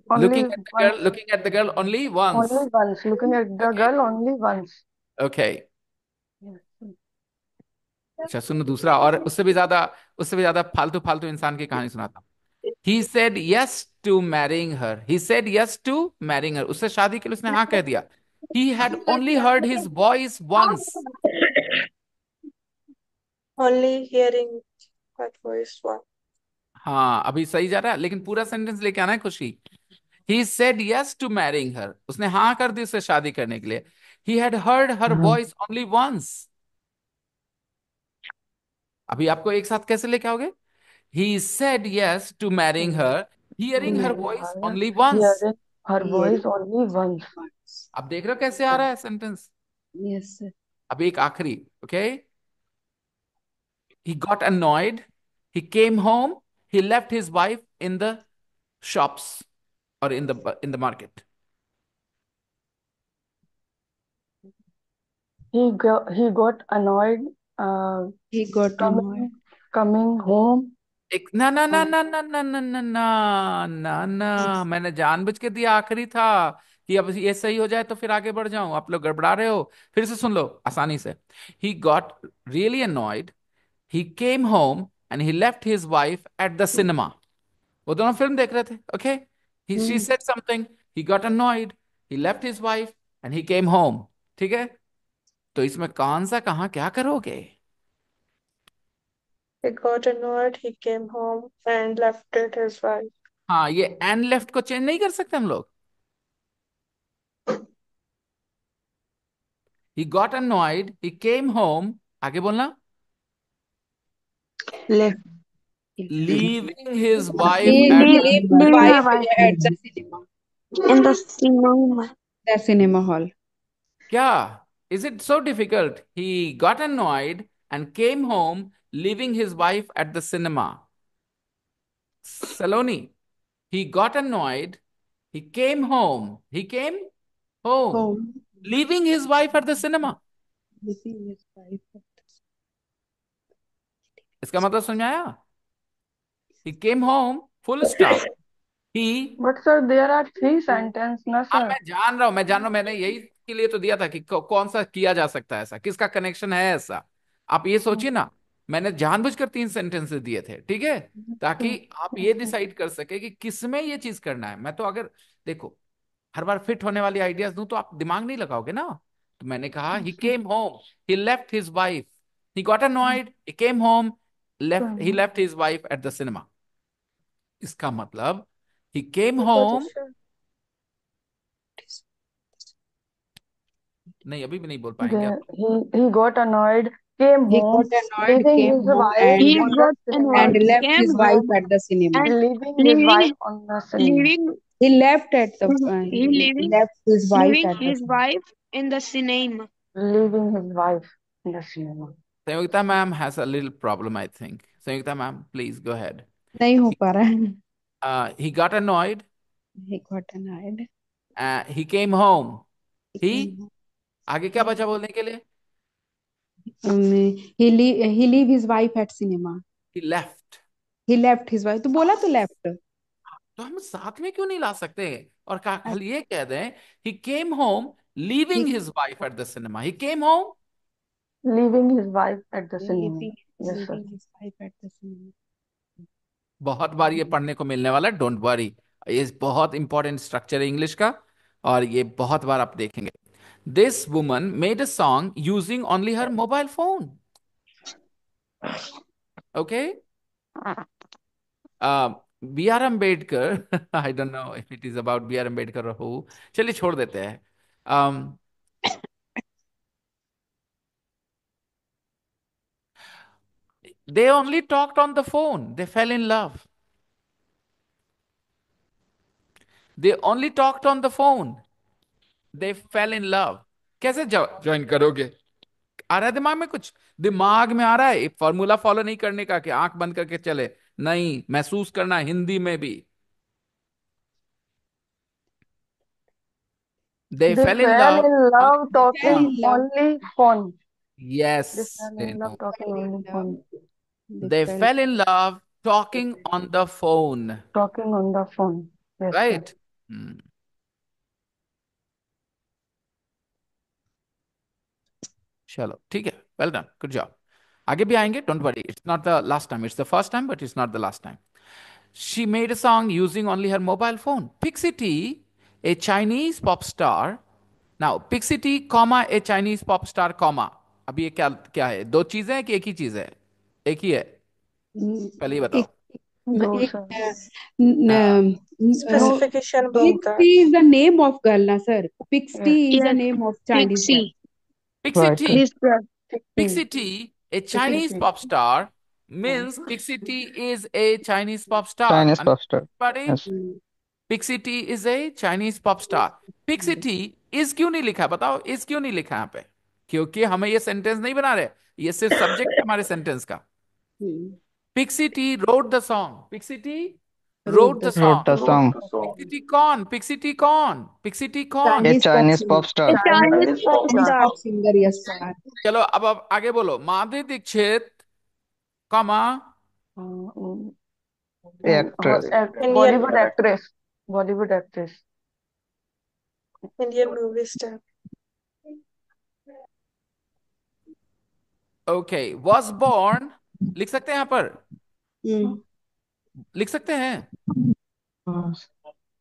only Looking at the once, girl, looking at the girl only once. only once, looking at the Okay. girl only once. Okay. Yes. अच्छा सुनो दूसरा, और उससे भी ज्यादा फालतू फालतू इंसान की कहानी सुनाता हूँ। He said yes to marrying her. He said yes to marrying her. उससे शादी के लिए उसने हाँ कह दिया। He had only heard his voice once. Only hearing that voice one. हाँ, अभी सही जा रहा है, लेकिन पूरा सेंटेंस लेके आना है खुशी। He said yes to marrying her. उसने हाँ कर दी उससे शादी करने के लिए। He had heard her voice only once. अभी आपको एक साथ कैसे लेके आओगे? He said yes to marrying her, hearing her voice only once. Hearing her voice hearing only once. once. अब देख रहे हो कैसे आ रहा है सेंटेंस। Yes, sir. अभी एक आखिरी, okay. He got annoyed. He came home. He left his wife in the shops or in the market. He got annoyed. He got annoyed. Coming home. एक ना ना ना ना ना ना ना ना ना ना ना, मैंने जानबूझ के दिया आखिरी था कि अब ये सही हो जाए तो फिर आगे बढ़ जाऊं। आप लोग गड़बड़ा रहे हो, फिर से सुन लो आसानी से। He got really annoyed. He came home and he left his wife at the cinema. वो दोनों फिल्म देख रहे थे, okay. She said something. He got annoyed. He left his wife and he came home. ठीक है, तो इसमें कौन सा कहाँ क्या करोगे? He got annoyed, he came home and left it his wife. हाँ, ये एंड लेफ्ट को चेंज नहीं कर सकते हम लोग. He got annoyed, he came home. आगे बोलना. Left. Leaving his wife He at Leave, the leave his leaving wife her wife at the cinema. in the cinema. The cinema hall. क्या? Is it so difficult? He got annoyed and came home, leaving his wife at the cinema. Saloni, he got annoyed. He came home. He came home, Home. leaving his wife at the cinema. Leaving his wife at the इसका मतलब समझ में आया? He came home, full stop. He But sir, there are three sentences, na हाँ, sir? मैं जान रहा हूँ, मैंने यही के लिए तो दिया था कि कौन सा किया जा सकता है ऐसा, किसका कनेक्शन है ऐसा. आप ये सोचिए ना, मैंने जानबूझकर 3 सेंटेंसेस दिए थे, ठीक है, ताकि आप ये डिसाइड कर सके कि किसमें ये चीज करना है. मैं तो अगर देखो हर बार फिट होने वाली आइडियाज दूं तो आप दिमाग नहीं लगाओगे ना. तो मैंने कहा he came home, he left his wife, he got annoyed, he came home, he left his wife at the cinema. इसका मतलब he came What home. position? नहीं, अभी भी नहीं बोल पाएंगे आप. He got annoyed, came He home, got annoyed, leaving came his home, wife and He on the got cinema. and annoyed, left came his wife home, at the cinema. and Leaving his leaving wife on the cinema. leaving He left at the he he leaving left his wife leaving at the his cinema. wife in the cinema. Leaving his wife in the cinema. Sayugita ma'am has a little problem, I think. Sayugita ma'am, please go ahead. नहीं हो पा रहा है. He got annoyed. He got annoyed. He came home. He He came home. आगे क्या बचा बोलने के लिए? He leave his wife at cinema. He left. He left his wife. तो बोला तो left. तो हम साथ में क्यों नहीं ला सकते और खाली ये कह दें he came home leaving He his wife at the cinema. He came home. Leaving his wife at the cinema. leaving Yes, sir. leaving his wife at the cinema. बहुत बार ये पढ़ने को मिलने वाला है, डोंट वरी. ये बहुत इंपॉर्टेंट स्ट्रक्चर है इंग्लिश का और ये बहुत बार आप देखेंगे. This woman made a song using only her mobile phone. Okay. B R Ambedkar, I don't know if it is about B R Ambedkar और हु, चलिए छोड़ देते हैं. They only talked on the phone. They fell in love. They only talked on the phone. They fell in love. कैसे join करोगे? आ रहा है दिमाग में कुछ? दिमाग में आ रहा है फॉर्मूला फॉलो नहीं करने का कि आंख बंद करके चले. नहीं, महसूस करना हिंदी में भी. They They fell in fell love. in love They fell talking in love. only phone. They Yes, fell they in love know. talking Fell in only love. phone. They They fell. fell in love talking on the phone. Talking on the phone. Yes, sir. Right? Hmm. चलो ठीक है, well done, good job. आगे भी आएंगे, don't worry. It's not the last time, it's the first time, but it's not the last time. She made a song using only her mobile phone. Pixie, a Chinese pop star. Now, Pixie, comma, a Chinese pop star, comma. अब ये क्या क्या है? दो चीजें हैं कि एक ही चीज है? एक ही है. पहले ही बताओ. No, एक sir. Specification बनता है. Pixie is the name of girl ना sir. Pixie is the Yes, name of Chinese girl. Pixie. Pixie, Yes, sir. Pixie, a Chinese pop star means Pixie is a Chinese pop star. Chinese pop star. Everybody, Yes. Pixie is a Chinese pop star. Pixie is क्यों नहीं लिखा? बताओ, is क्यों नहीं लिखा यहाँ पे? क्योंकि हमें ये सेंटेंस नहीं बना रहे, ये सिर्फ सब्जेक्ट है हमारे सेंटेंस का. Pixie wrote the song. Pixie wrote the Wrote the song. song. Pixie कौन? Pixie कौन? Pixie कौन? A Chinese pop star. A Chinese pop Chinese star. pop singer, yes star. चलो अब आगे बोलो. Madhuri Dixit, comma, Actress. Bollywood actress. Bollywood actress. Indian movie star. Okay, was born. लिख सकते हैं यहाँ पर? लिख सकते हैं?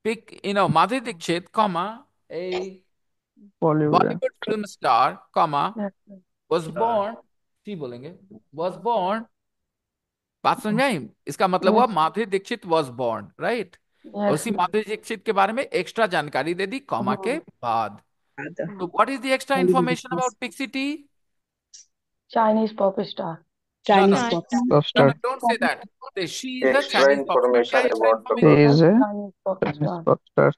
Pick Madhuri Dixit, comma, a Bollywood. Bollywood film star, comma, Yes, sir. was born. ठीक बोलेंगे. Was born बात समझ में आई? इसका मतलब हुआ Yes. Madhuri Dixit was born, right? और Yes. उसी माधुरी दीक्षित के बारे में एक्स्ट्रा जानकारी दे दी कॉमा के बाद। तो what is the extra Hollywood information stars. About Pixie? Chinese pop star. No, no, Chinese Chinese pop no, star. Pop no, star. don't say that. She is a Extra Chinese pop star. क्या information extra about the He information? person. is a Chinese pop Chinese star. pop star.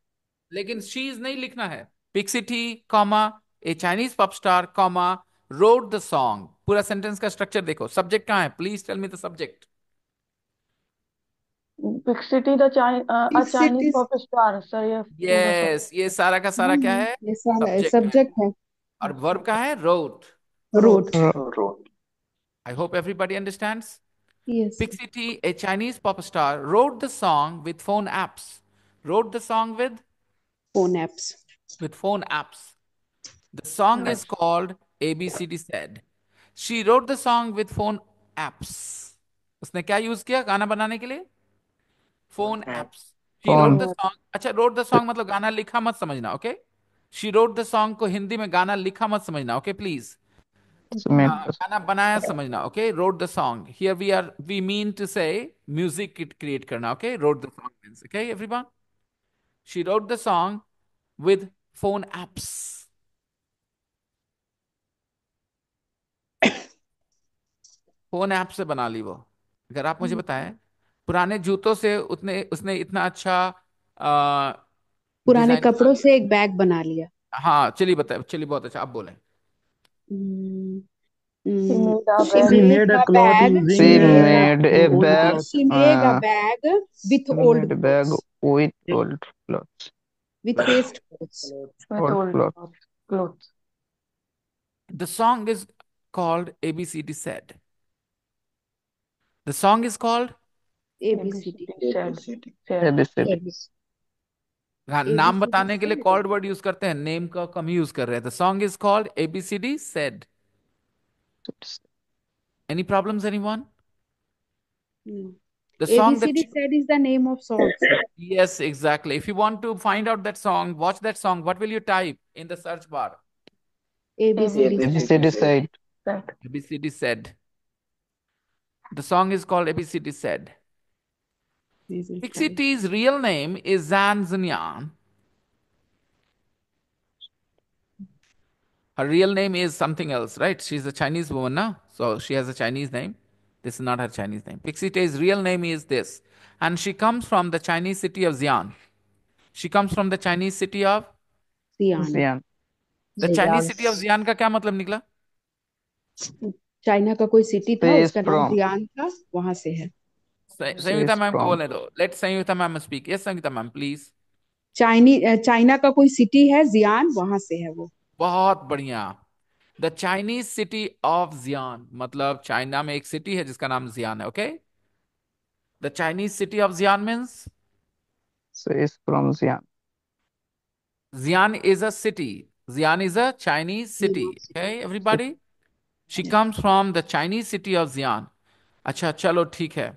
लेकिन she is नहीं लिखना है। पिक्सिटी comma a Chinese pop star comma wrote the song. पूरा sentence का structure देखो। Subject कहाँ है? Please tell me the subject. Big City, a Big Chinese cities. pop star. Sir, ये पूरा सब. यस, ये सारा का सारा क्या है? ये सारा सब्जेक्ट है। सब्जेक्ट है। और वर्ब का है road. Wrote. Wrote. I hope everybody understands. Yes. Pixity, a Chinese pop star, wrote the song with phone apps. Wrote the song phone apps. with phone apps. The song is called ABCD Said. She wrote the song with phone apps. उसने क्या use किया गाना बनाने के लिए? Phone apps. She wrote Phone. The song. अच्छा, road the song मतलब गाना लिखा मत समझना, okay? She wrote the song को हिंदी में गाना लिखा मत समझना, ओके प्लीज? Submit. गाना बनाया समझना, okay? Wrote the song, here we mean to say music create करना, okay? Wrote the song means, okay everyone? She wrote the song with phone apps. Phone app से बना ली वो। अगर आप मुझे बताएं, पुराने जूतों से उतने उसने इतना अच्छा पुराने डिजाइन बना कपड़ों लिया। से एक बैग बना लिया। हाँ चलिए बताए, चलिए बहुत अच्छा, आप बोलें। She made a She bag. She made made a a cloth bag. using She made a old bag. cloth. She made a Uh, bag with she old made a bag clothes, with old clothes. with waste clothes. With Old old clothes. clothes. The song is called ABCD Said. The song is called ABCD. Said. ABCD. Said. ABCD. नाम ABCD बताने के लिए said. Called word use करते हैं, name का कम use कर रहे हैं। The song is called ABCD Said. Any problems, anyone? No. The song that ABCD said is the name of songs. yes, exactly. If you want to find out that song, watch that song. What will you type in the search bar? ABCD said. ABCD side. Said. ABCD Said. The song is called ABCD Said. Pixie T's real name is Zhan Zunyan. Her real name is something else, right? She's a Chinese woman now, so she has a Chinese name. This is not her Chinese name. Pixie T's real name is this, and she comes from the Chinese city of Xi'an. She comes from the Chinese city of Xi'an. Xi'an. the Chinese city of Xi'an का क्या मतलब निकला? China का कोई city था, She is उसका नाम from. जियान था, वहां से है। She संयुक्ता is मैम को from. बोलने दो। Let Sanyukta ma'am speak. Yes Sanyukta ma'am please. China का कोई सिटी है जियान, वहां से है वो। बहुत बढ़िया। The Chinese city of Xian मतलब चाइना में एक सिटी है जिसका नाम जियान है, okay? The Chinese city of Xi'an means She is from Xi'an. Xi'an is a city. Xi'an is a Chinese city. Okay, everybody? She comes from the Chinese city of Xi'an. अच्छा चलो ठीक है,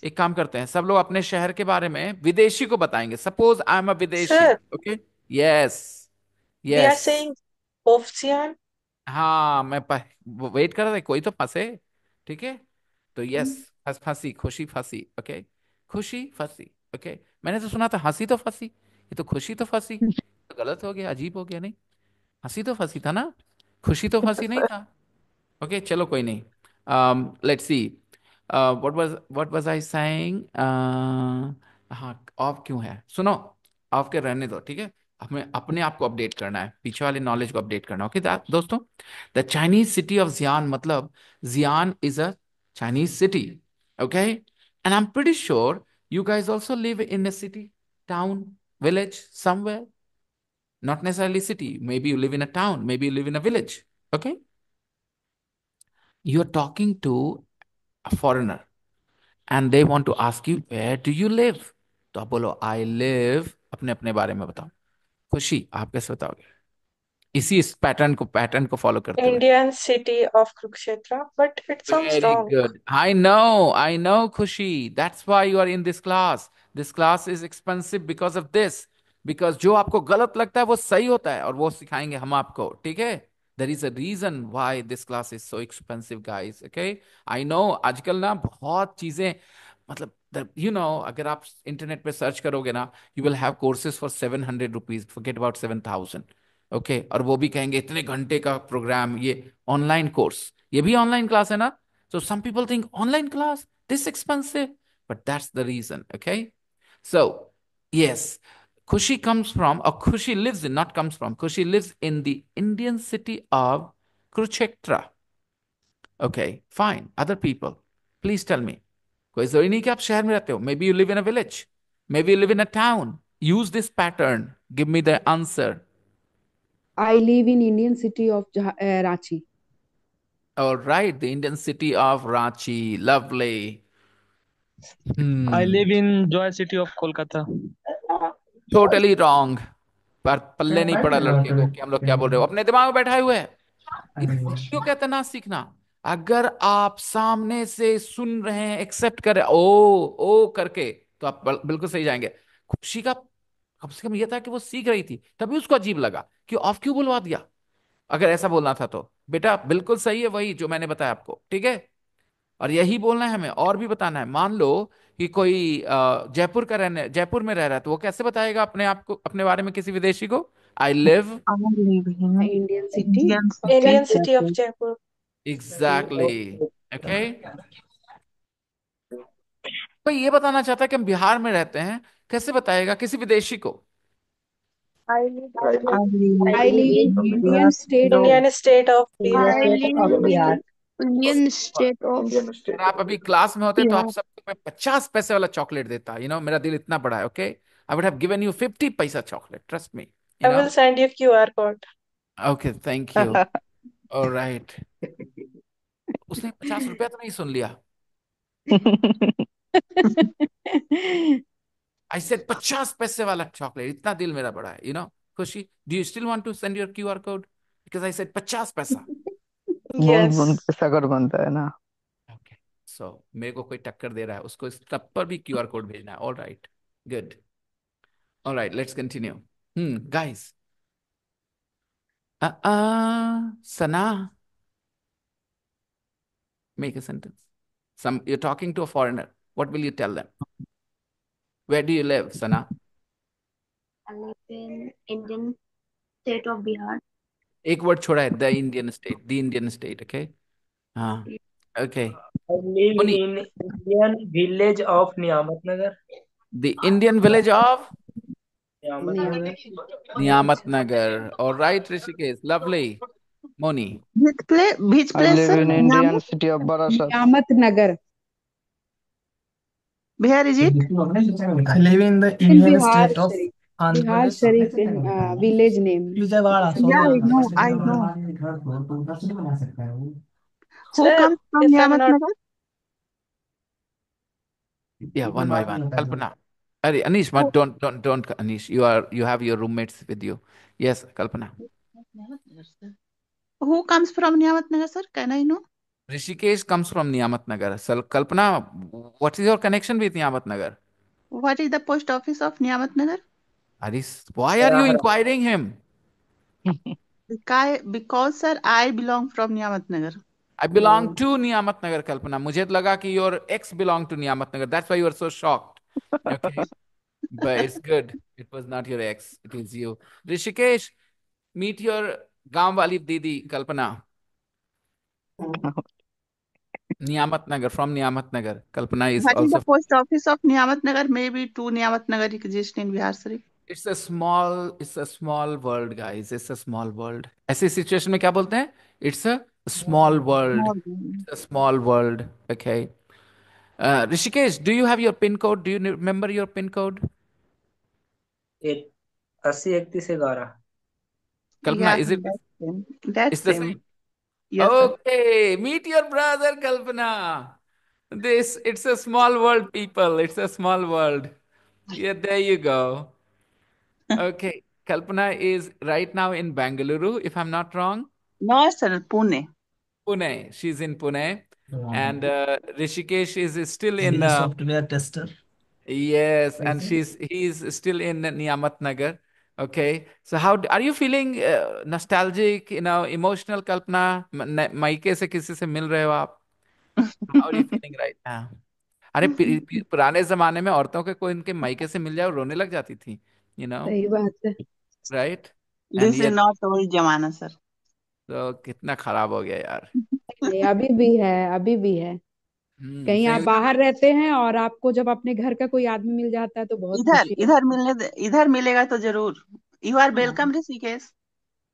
एक काम करते हैं, सब लोग अपने शहर के बारे में विदेशी को बताएंगे। सपोज आई एम अ विदेशी, Sir, okay? Yes we are yes. saying Oftian. हाँ मैं वेट कर रहा था कोई तो फंसे, ठीक है? तो यस, फंसी, खुशी फंसी, ओके? खुशी फंसी, ओके? मैंने तो सुना था हंसी तो फंसी, ये तो खुशी तो फंसी। तो गलत हो गया, अजीब हो गया। नहीं, हंसी तो फंसी था ना, खुशी तो फंसी नहीं था। ओके चलो कोई नहीं। Let's see what was I saying. हाँ, ऑफ क्यों है? सुनो, ऑफ के रहने दो, ठीक है? हमें अपने आप को अपडेट करना है, पीछे वाले नॉलेज को अपडेट करना है। ओके दोस्तों, the Chinese city of Xian मतलब Xian is a Chinese city, okay? And I am pretty sure you guys also live in a city, town, village, somewhere. Not necessarily city. Maybe you live in a town. Maybe you live in a village. Okay? You're talking to a foreigner and they want to ask you, where do you live? तो आप बोलो, I live, अपने अपने बारे में बताओ। खुशी, आप कैसे बताओगे? इसी इस पैटर्न को फॉलो करते हुए। Indian city of Kurukshetra, but it sounds Very wrong. good. I know, Khushi. That's why you are in this class. This class is expensive because of this. Because जो आपको गलत लगता है वो सही होता है और वो सिखाएंगे हम आपको, ठीक है? There is a reason why this class is so expensive, guys. Okay, I know आजकल ना बहुत चीजें, मतलब अगर आप इंटरनेट पे सर्च करोगे ना, you will have courses for 700 rupees, forget about 7,000। Okay, और वो भी कहेंगे इतने घंटे का प्रोग्राम, ये ऑनलाइन कोर्स, ये भी ऑनलाइन क्लास है ना। So some people think online class this expensive, but that's the reason. Okay, so yes, Khushi comes from, or Khushi lives in, not comes from, Khushi lives in the Indian city of Kurukshetra. Okay, fine. Other people, please tell me. कोई जरूरी नहीं कि आप शहर में रहते हो, may be you live in a village, may be you live in a town. Use this pattern, give me the answer. I live in Indian city of Ranchi. All right, the Indian city of Ranchi. Lovely. I Hmm. live in Joy City of Kolkata. Totally wrong. पर पल्ले नहीं पड़ा लड़के को कि हम लोग क्या बोल रहे हो, अपने दिमाग में बैठाए हुए हैं। क्यों कहते हैं ना सीखना? अगर आप सामने से सुन रहे हैं, एक्सेप्ट कर रहे हैं, ओ करके, तो आप बिल्कुल सही जाएंगे। खुशी का कम से कम यह था कि वो सीख रही थी, तभी उसको अजीब लगा कि ऑफ क्यों बुलवा दिया। अगर ऐसा बोलना था तो बेटा बिल्कुल सही है, वही जो मैंने बताया आपको, ठीक है। और यही बोलना है हमें, और भी बताना है। मान लो कि कोई जयपुर में रह रहा है, तो वो कैसे बताएगा अपने आप को, अपने बारे में किसी विदेशी को? I live I live in Indian city Indian of city. Indian city of Jaipur. Jaipur. Exactly. Okay, कोई ये बताना चाहता है कि हम बिहार में रहते हैं, कैसे बताएगा किसी विदेशी को? I live I I live live I live in in Indian state of Indian state of I Bihar. live Indian in Indian state of Indian अगर state आप of अभी क्लास में होते तो आप Bihar. सबको मैं 50 पैसे वाला चॉकलेट देता। मेरा दिल इतना बड़ा है। Okay, I would have given you 50 paisa chocolate, trust me. You I नो will send you QR code. Okay, thank you. All right, उसने 50 रुपया तो नहीं सुन लिया? आई सेड 50 पैसे वाला चॉकलेट, इतना दिल मेरा बड़ा है। Khushi, do you still want to send your QR code? Because I said 50 paisa. बूंद बूंद Yes. पे सागर बनता है ना। ओके, सो मेरे को कोई टक्कर दे रहा है, उसको इस सब पर भी क्यूआर कोड भेजना है। All right, good. All right, let's continue. Guys, Sana, make a sentence. You're talking to a foreigner, what will you tell them? Where do you live, Sana? I live in Indian state of Bihar. एक word छोड़ा है, the Indian state, okay? हाँ, okay. I live Muni, in Indian village of Niamatnagar. the Indian village of Niamatnagar. Niyamat Nagar. All right, Rishikesh, lovely. Moni, Which I place, live sir? in Indian city of Barasat. Niyamat Nagar. Where is it? I live in the In Indian Bihar state of Sharif. Andhra Bihar Pradesh. Sharif in village name. Vijayawada, Yeah, I Sohna. know, I know. Who Sir, comes from if I'm not Niyamatnagar? yeah, one by one. Kalpana. Arey, Anish, but don't, Anish. You have your roommates with you. Yes, Kalpana. Who comes from Niyamatnagar, sir? Can I know? Rishikesh comes from Niyamat Nagar. So, Kalpana, what is your connection with Niyamat Nagar? What is the post office of Niyamatnagar? Aris, why are you inquiring him? Because sir, I belong from Niyamatnagar. I belong to Niyamat Nagar, Kalpana. मुझे लगा कि your ex belong to Niyamat Nagar. That's why you were so shocked. Okay, but it's good. It was not your ex. It is you. Rishikesh, meet your गांव वाली दीदी Kalpana. Niyamat Nagar, from Niyamat Nagar. Kalpana is What is the also. post office of Niyamatnagar? Maybe two Niyamatnagar exist in Bihar, sir. It's a small world, guys. It's a small world. ऐसी situation में क्या बोलते हैं? It's a small world. It's a small world. Okay. Rishikesh, do you have your pin code? Do you remember your pin code? 80 31 11. Kalpana, Yeah, is it? that's same. It's That's the same. same. Yes, sir. Okay, meet your brother, Kalpana. It's a small world, people. It's a small world. Yeah, there you go. Okay, Kalpana is right now in Bangalore, if I'm not wrong. No, sir, Pune. Pune. She's in Pune. And Rishikesh is still in. He's a software tester. Yes, and he's still in Niyamat Nagar. Okay. So are you feeling nostalgic, emotional, Kalpana? मायके से किसी से मिल रहे हो आप? How are you feeling right now? अरे पुराने जमाने में औरतों के कोई इनके मायके से मिल जाए रोने लग जाती थी, सही बात है। right? And This is yet, not old Jamana, sir. तो कितना खराब हो गया यार। नहीं, अभी भी है, अभी भी है। कहीं आप संयुक्ता बाहर भाई, रहते हैं और आपको जब अपने घर का कोई आदमी मिल जाता है तो बहुत इधर खुशी इधर होती है। इधर मिलेगा तो जरूर। यू आर हाँ, welcome Rishikesh.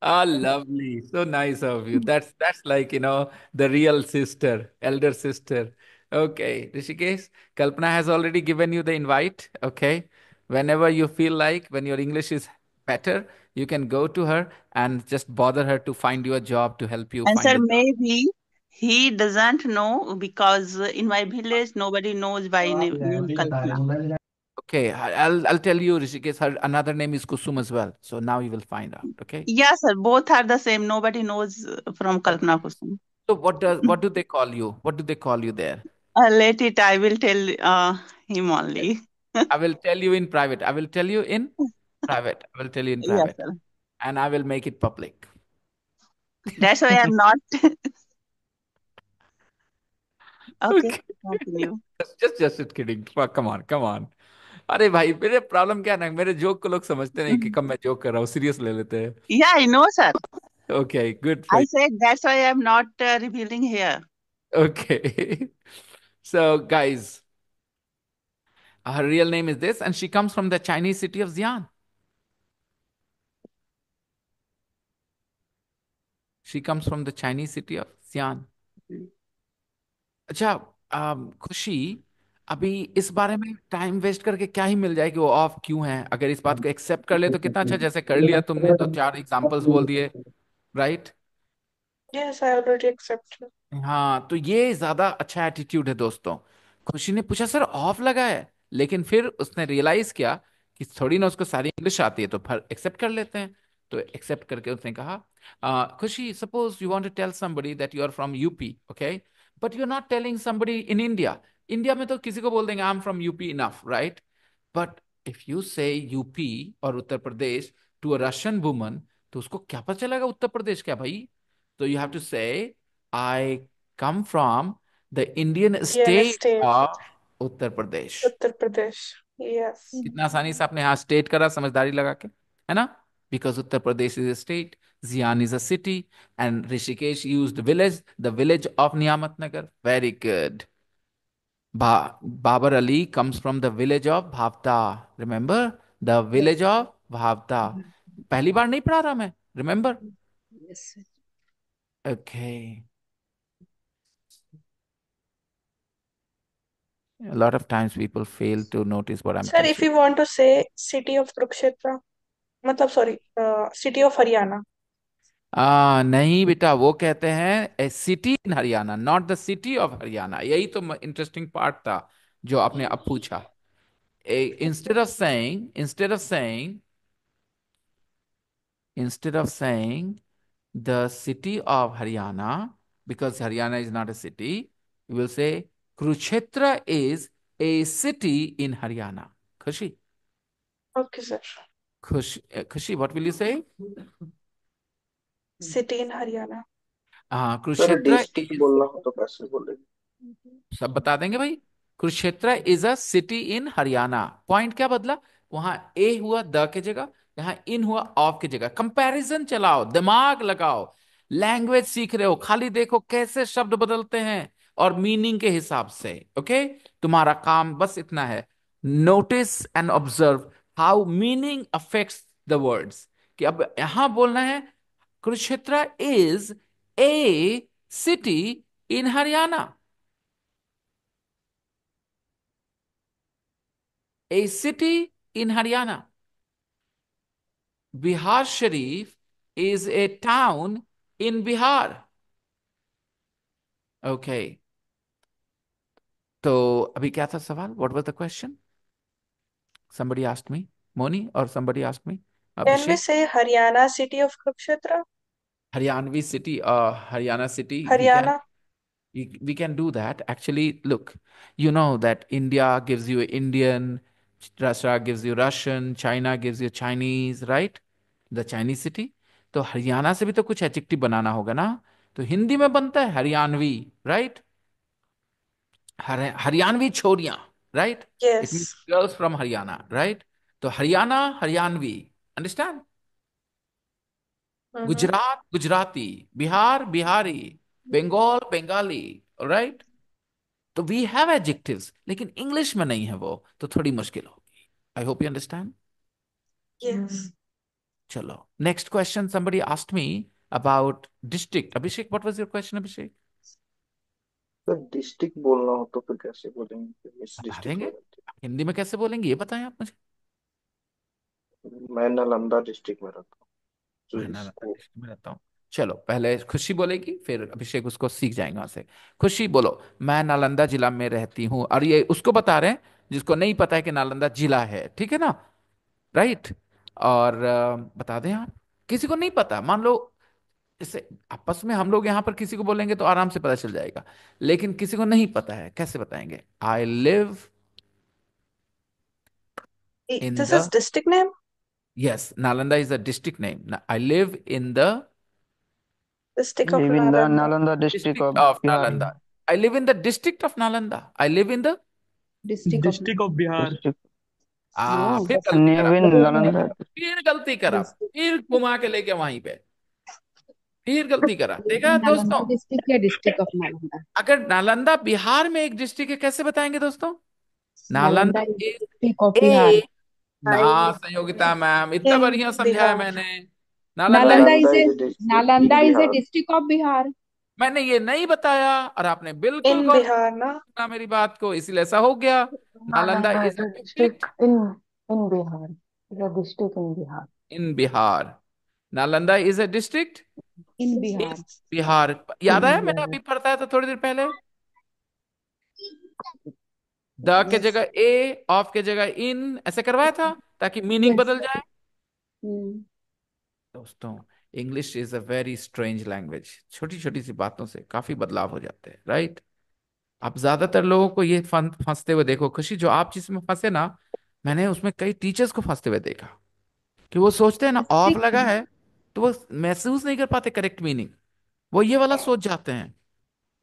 ah, lovely. So nice of you. That's like, the real sister, elder sister. Okay, Rishikesh, Kalpana has already given you the invite. Okay. Whenever you feel like, when your English is better, you can go to her and just bother her to find you a job to help you And find sir, a job. maybe he doesn't know because in my village nobody knows by name Kalpana. Okay, I'll tell you, Rishikesh, her another name is Kusum as well. So now you will find out. Okay. Yeah, sir, both are the same. Nobody knows from Okay. Kalpana Kusum. So what do they call you? What do they call you there? Let it, I will tell him only. I will tell you in private. I will tell you in private. I will tell you in Yes, private. sir. And I will make it public. That's why I'm not. Okay, Okay. continue. Just kidding. Come on, come on. अरे भाई मेरे problem क्या है ना मेरे joke को लोग समझते नहीं कि कब मैं जोक कर रहा हूँ सीरियस ले लेते हैं. Yeah, I know, sir. Okay, good for I you. said that's why I'm not revealing here. Okay. So guys, her real name is this and she comes from the Chinese city of Xi'an. She comes from the Chinese city of Xi'an. अच्छा, खुशी, अभी इस बारे में time waste करके क्या ही मिल जाए कि वो ऑफ क्यों है? अगर इस बात को एक्सेप्ट कर ले तो कितना अच्छा, जैसे कर लिया तुमने तो 4 एग्जांपल्स बोल दिए, right? Yes, I already accepted. हाँ, तो ये ज्यादा अच्छा एटीट्यूड है दोस्तों. खुशी ने पूछा सर ऑफ लगा है, लेकिन फिर उसने रियलाइज किया कि थोड़ी ना उसको सारी इंग्लिश आती है तो फिर एक्सेप्ट कर लेते हैं. तो एक्सेप्ट करके उसने कहा, Khushi, suppose you want to tell somebody that you are from UP, okay, but you are not telling somebody in India. India में तो किसी को बोल देंगे I am from UP, enough, right? But if you say UP और Uttar Pradesh to a Russian woman, तो उसको क्या पता चलेगा उत्तर प्रदेश क्या भाई? तो यू हैव टू से I come from the Indian Indian state state, of Uttar Pradesh. Uttar Pradesh. Yes. कितना आसानी से आपने यहाँ स्टेट करा समझदारी लगा के, है ना? Because Uttar Pradesh is a state, Zian is a city, and Rishikesh used village, the village of Niyamatnagar. Very good. Babar Ali comes from the village of Bhavta. Remember? The village of Bhavta. पहली बार नहीं पढ़ा रहा मैं, remember? Yes. Okay. A lot of times people fail to notice what I'm Sir, if teaching. you want to say city of Kurukshetra, मतलब sorry, city of Haryana. नहीं बेटा, वो कहते हैं a city in Haryana, not the city of Haryana. यही तो interesting part था जो आपने अब पूछा. Instead of saying the city of Haryana, because Haryana is not a city, you will say Kurukshetra is a city in Haryana. Khushi, Okay, sir. Khushi, what will you say? City in Haryana. हाँ, sir Kurukshetra district is, बोलना हो तो कैसे बोलेंगे? सब बता देंगे भाई. Kurukshetra is a city in Haryana. Point क्या बदला? वहां ए हुआ द के जगह, यहाँ इन हुआ ऑफ की जगह. कंपैरिजन चलाओ, दिमाग लगाओ. लैंग्वेज सीख रहे हो, खाली देखो कैसे शब्द बदलते हैं और मीनिंग के हिसाब से. ओके, तुम्हारा काम बस इतना है, notice and observe how meaning affects the words. कि अब यहां बोलना है Kurukshetra is a city in Haryana. A city in Haryana. Bihar Sharif is a town in Bihar. Okay. तो अभी क्या था सवाल? What was the question? Somebody asked me, Moni, or somebody asked me, Can we Abhishek. say Haryana city of Kurukshetra? Haryanvi city, Haryana city, Haryana. we can do that. Actually, look, you know that India gives you Indian, Russia gives you Russian, China gives you Chinese, right? The Chinese city. तो हरियाणा से भी तो कुछ adjective बनाना होगा ना, तो हिंदी में बनता है हरियाणवी, राइट? हरियाणवी छोरियां, right? It means Yes. Girls from Haryana, right? तो Haryana Haryanvi, understand? Mm-hmm. Gujarat Gujarati, Bihar Bihari, Bengal Bengali, right? तो वी हैव एडजेक्टिव्स, लेकिन इंग्लिश में नहीं है वो, तो थोड़ी मुश्किल होगी। I hope you understand. Yes. चलो, next question, somebody asked me about district. Abhishek, what was your question, Abhishek? तो डिस्ट्रिक्ट बोलना हो तो फिर कैसे बोलेंगे, मिस बता डिस्ट्रिक्ट हो देंगे, जाती हिंदी में कैसे बोलेंगे ये बताएं आप मुझे। है। मैं नालंदा डिस्ट्रिक्ट में रहता हूँ, तो मैं नालंदा इसको डिस्ट्रिक्ट में रहता हूँ। चलो, पहले खुशी बोलेगी, फिर अभिषेक उसको सीख जाएंगे वहां से। खुशी बोलो, मैं नालंदा जिला में रहती हूँ, और ये उसको बता रहे हैं जिसको नहीं पता है कि नालंदा जिला है, ठीक है ना, राइट? और बता दें आप, किसी को नहीं पता, मान लो जैसे आपस में हम लोग यहाँ पर किसी को बोलेंगे तो आराम से पता चल जाएगा, लेकिन किसी को नहीं पता है, कैसे बताएंगे? आई live in This the, is district name? Yes, Nalanda is a district name. I live in the District of Live in the Nalanda. Nalanda district district of of Bihar. Nalanda. I live in the district of Nalanda. I live in the, district of district of Bihar. District. No, फिर बस गलती करा, Live in Nalanda. फिर गलती करा, district फिर घुमा के लेके वहीं पे, फिर गलती करा, देखा दोस्तों? नालंदा डिस्ट्रिक्ट या डिस्ट्रिक्ट ऑफ नालंदा? अगर नालंदा बिहार में एक डिस्ट्रिक्ट है, कैसे बताएंगे दोस्तों? Nalanda Nalanda is is district of Bihar. ए, ना I संयोगिता मैम, इतना in बढ़िया समझाया Bihar. मैंने। Nalanda Nalanda Nalanda is a is a district Nalanda in is a Bihar. District of Bihar. मैंने ये नहीं बताया, और आपने बिल्कुल In गौर Bihar, na? ना मेरी बात को, इसीलिए ऐसा हो गया। Nalanda Nalanda is is a a district district in Bihar. Is a district in Bihar. In Bihar. Nalanda is a district in in Bihar. Bihar. याद आया, In मैंने Bihar. अभी पढ़ता था थोड़ी देर पहले, द के यस। जगह ए, ऑफ के जगह इन, ऐसे करवाया था ताकि मीनिंग यस। बदल जाए। दोस्तों, English is a very strange language, छोटी छोटी सी बातों से काफी बदलाव हो जाते हैं, राइट? आप ज्यादातर लोगों को ये फंसते हुए देखो, खुशी, जो आप जिसमें फंसे ना, मैंने उसमें कई टीचर्स को फंसते हुए देखा, कि वो सोचते हैं ना ऑफ लगा है, तो वो महसूस नहीं कर पाते करेक्ट मीनिंग, वो ये वाला सोच जाते हैं।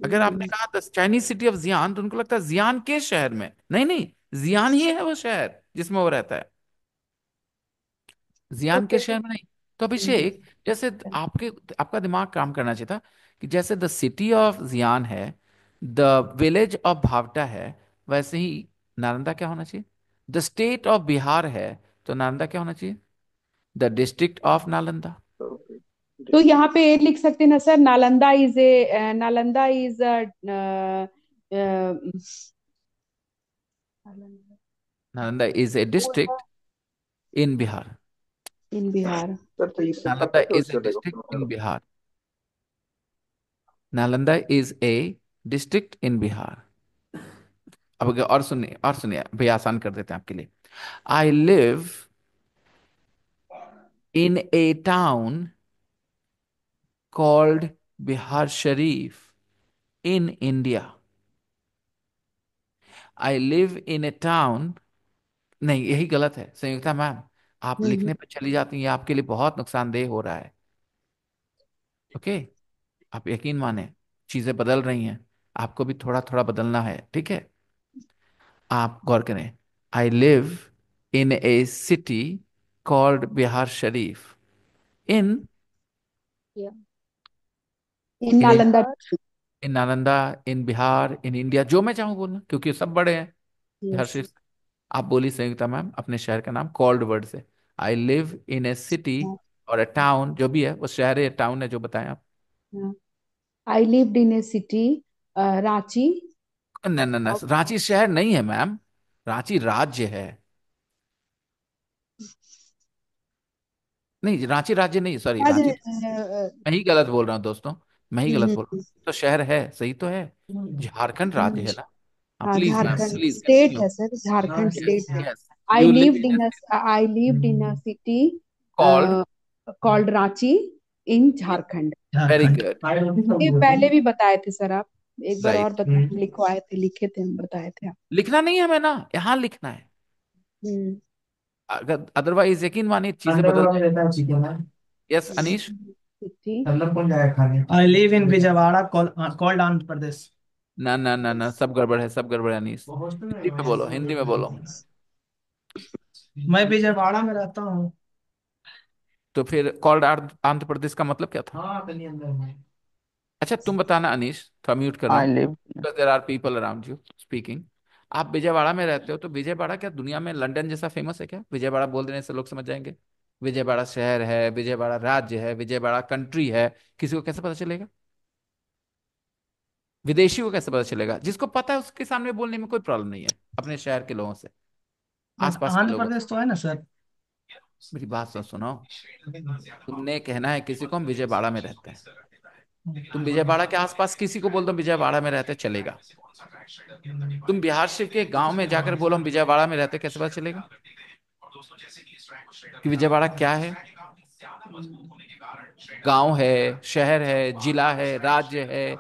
अगर आपने कहा द चाइनीज सिटी ऑफ जियान, तो उनको लगता है जियान के शहर में, नहीं नहीं, जियान ही है वो शहर जिसमें वो रहता है, जियान के Okay. शहर में नहीं। तो अभिषेक, जैसे आपके आपका दिमाग काम करना चाहिए था, कि जैसे द सिटी ऑफ जियान है, द विलेज ऑफ भावटा है, वैसे ही नालंदा क्या होना चाहिए? द स्टेट ऑफ बिहार है, तो नालंदा क्या होना चाहिए? The district of Nalanda. तो यहाँ पे ये लिख सकते हैं ना sir, Nalanda is A, Nalanda is Nalanda is a district in Bihar. In Bihar. Sir तो इससे नालंदा पता कैसे इज ए चलेगा डिस्ट्रिक्ट इन तुम्हारा? Bihar. Nalanda is a district in Bihar. अब और सुनिए, और सुनिए, भैया आसान कर देते हैं आपके लिए। आई live in A town called Bihar Sharif in India. I live in A town, नहीं यही गलत है संयुक्ता मैम, आप लिखने पर चली जाती हैं, ये आपके लिए बहुत नुकसानदेह हो रहा है। ओके, आप यकीन माने, चीजें बदल रही हैं, आपको भी थोड़ा थोड़ा बदलना है, ठीक है? आप गौर करें, आई live in A city called Bihar Sharif in in Nalanda. In Nalanda, in Bihar, in India, जो मैं चाहूँ बोलना, क्योंकि सब बड़े हैं। बिहार यस। शरीफ, आप बोली संयुक्ता मैम अपने शहर का नाम कॉल्ड वर्ड से। आई लिव इन ए सिटी और अ टाउन, जो भी है वो शहर है टाउन है, जो बताएं आप। I lived in A city Ranchi. न न न, रांची शहर नहीं है मैम, रांची राज्य है। नहीं, रांची राज्य नहीं, सॉरी, आज रांची, मैं ही गलत बोल रहा हूँ दोस्तों, मैं ही गलत बोल रहा हूँ। तो शहर है, सही तो है, झारखंड राज्य है ना। हाँ हाँ, please ma'am, Jharkhand please state continue. है सर, झारखंड स्टेट है। Yes, I you live lived in in I lived in a city called, called Ranchi in Jharkhand. Very good, ये पहले भी बताए थे सर आप, एक बार और राइट। बताए, लिखवाए थे, लिखे थे, हम बताए थे आप। लिखना नहीं है हमें ना, यहाँ लिखना है, हम्म। अगर अदरवाइज यकीन मानिए चीजें अंडर बदल में जाएंगी। रहता है चिकन है। यस अनीश। सिटी मतलब कौन जाएगा खाने? I live in Vijayawada, called Andhra Pradesh. ना ना ना ना, सब गड़बड़ है, सब गड़बड़ है अनीस। वो हॉस्टल में हिंदी में बोलो, हिंदी में बोलो। मैं विजयवाड़ा में रहता हूँ। तो फिर कॉल्ड आंध्र प्रदेश का मतलब क्या था? हाँ कहीं अंदर में। अच्छा तुम बताना अनीश, थोड़ा म्यूट कर लो, I live. Because there are people around you speaking. आप विजयवाड़ा में रहते हो, तो विजयवाड़ा क्या दुनिया में लंदन जैसा फेमस है क्या? विजयवाड़ा बोल देने से लोग समझ जाएंगे? विजयवाड़ा शहर है, विजयवाड़ा राज्य है, विजयवाड़ा कंट्री है, किसी को कैसे पता चलेगा? विदेशी को कैसे पता चलेगा? जिसको पता है उसके सामने बोलने में कोई प्रॉब्लम नहीं है, अपने शहर के लोगों से, बट आसपास के आंध्र लोगों से। प्रदेश तो है ना सर। मेरी बात तो सुनो। तुमने कहना है किसी को हम विजयवाड़ा में रहते हैं, तुम विजयवाड़ा के आसपास किसी को बोल दो विजयवाड़ा में रहते, चलेगा। तुम बिहार शरीफ के गांव में जाकर बोलो हम विजयवाड़ा में रहते, कैसे पता चलेगा कि विजयवाड़ा क्या है? गांव है, शहर है, जिला है, राज्य है,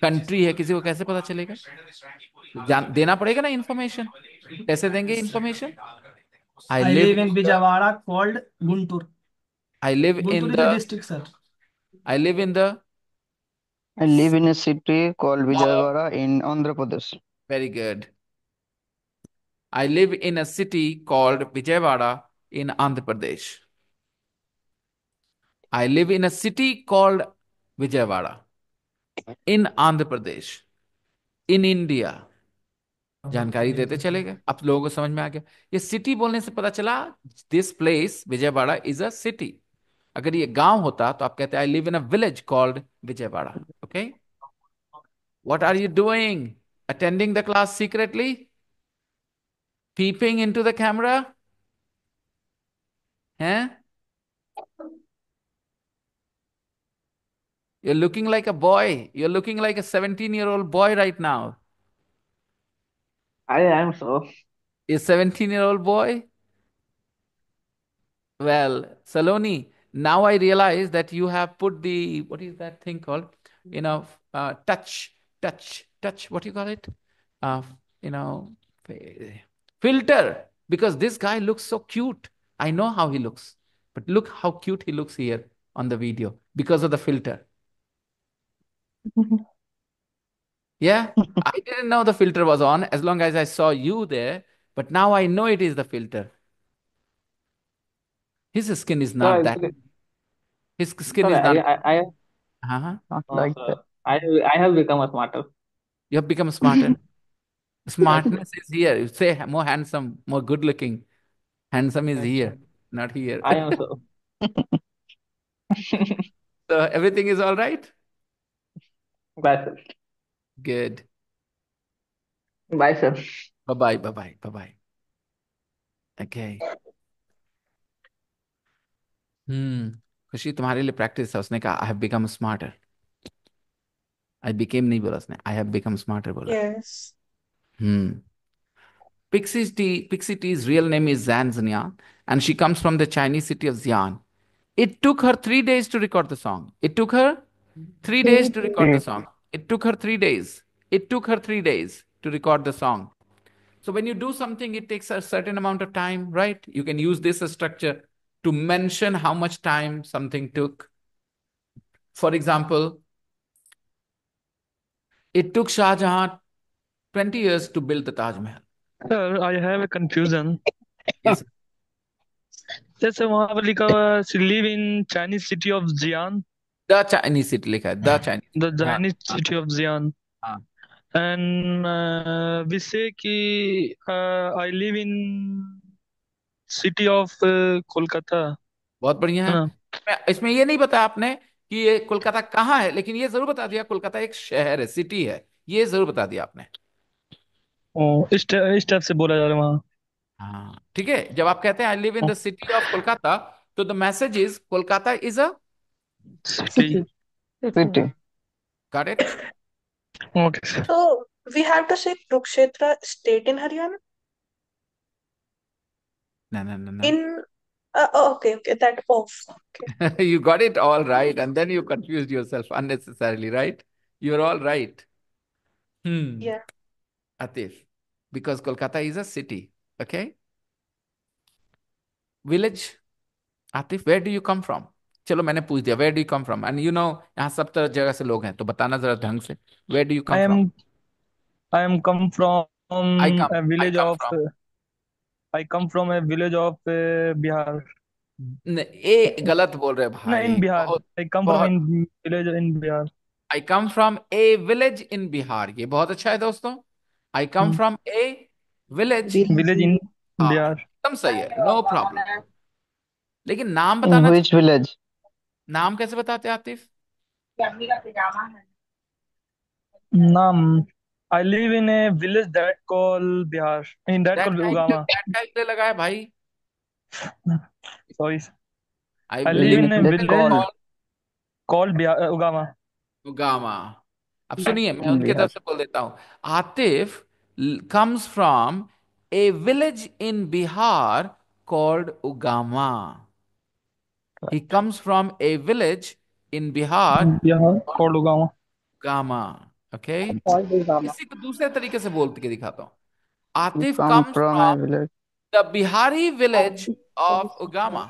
कंट्री है, किसी को कैसे पता चलेगा? देना पड़ेगा ना इन्फॉर्मेशन। कैसे देंगे information? I I live live in in the Vijayawada called Guntur. I live in Guntur is the a district sir. I live in the I live in a city called Vijayawada in Andhra Pradesh. Very good. I live in a city called Vijayawada in Andhra Pradesh. I live in a city called Vijayawada in Andhra Pradesh, in India. जानकारी देते चले गए, अब लोगों को समझ में आ गया। ये सिटी बोलने से पता चला this place Vijayawada is a city. अगर ये गांव होता तो आप कहते I live in a village called Vijayawada. Okay, what are you doing? Attending the class secretly, peeping into the camera, हैं? You're looking like a boy. You're looking like a 17-year-old boy right now. I am so. A 17-year-old boy? Well, Saloni, now I realize that you have put the, what is that thing called? You know, touch, what do you call it? Uh, you know, filter. Because this guy looks so cute. I know how he looks. But look how cute he looks here on the video because of the filter. Yeah, I didn't know the filter was on as long as I saw you there, but now I know it is the filter. His skin is So not that. actually, His skin sir, is not. I Uh-huh. Not no, like sir. that. I have become a smarter. You have become smarter. Yes, Smartness is here. You say more handsome, more good looking. Handsome is yes, here, not here. I am so. So everything is all right? Bye, sir. Good. Bye, sir. Bye bye, bye bye, bye bye. Okay. खुशी तुम्हारे लिए practice है। उसने कहा I have become smarter. I became नहीं बोला उसने, I have become smarter बोला। Yes. Hmm Pixie T's real name is Zhan Zinian, and she comes from the Chinese city of Xi'an. It took her 3 days to record the song. It took her 3 days to record the song. It took her 3 days. It took her 3 days to record the song. So when you do something, it takes a certain amount of time, right? You can use this structure to mention how much time something took. For example, it took Shah Jahan 20 years to build the Taj Mahal. Sir, I have a confusion. Yes, जैसे वहां पर लिखा हुआ है live in Chinese city of Xi'an, the Chinese city लिखा है, the Chinese. the हाँ, Chinese हाँ, city of Xi'an, हाँ. and we say कि I live in city of Kolkata, बहुत बढ़िया है है। ना? इसमें ये नहीं बताया आपने कि ये कोलकाता कहाँ है, लेकिन ये जरूर बता दिया कोलकाता एक शहर है, सिटी है। ये जरूर बता दिया आपने। इस टाइप से बोला जा रहा है वहाँ। हाँ ठीक है, जब आप कहते हैं I live in the city of Kolkata, तो the message is Kolkata is a City. City. Got it? Okay, sir. So we have to say Kurukshetra state in Haryana. No, no, no, no. Okay, that off. Okay. You got it all right, and then you confused yourself unnecessarily, right? You're all right. Yeah. Atif, because Kolkata is a city, okay? Village. Atif, where do you come from? चलो मैंने पूछ दिया, where do you come from, and यहाँ सब तरह जगह से लोग हैं, तो बताना जरा ढंग से, where do you I come from? am I am come from I come a I village come of from. I come from a village of Bihar. ए गलत बोल रहे No, in भाई, Bihar. बहुत I come from बहुत। in village in Bihar. I come from A village in Bihar, ये बहुत अच्छा है दोस्तों। आई कम Hmm. From A village. Village Village in हाँ, Bihar. एकदम सही है, नो प्रॉब्लम। लेकिन नाम In बताना which चाहिए। village? नाम कैसे बताते हैं Atif? Nam. I live in a village that called Bihar. In that called Ugama. That का इसलिए लगा है भाई। Sorry. I I live in a Village village called called Bihar, Ugama. उगामा। अब सुनिए, मैं उनके Bihar. तरफ से बोल देता हूँ। Atif comes from a village in Bihar called Ugama. He comes from a village in Bihar Bihar called called Ugama. Ugama. Okay? Called Ugama. इसी को दूसरे तरीके से बोल के दिखाता हूँ। You Atif come comes from a from village. the Bihari village of Ugama.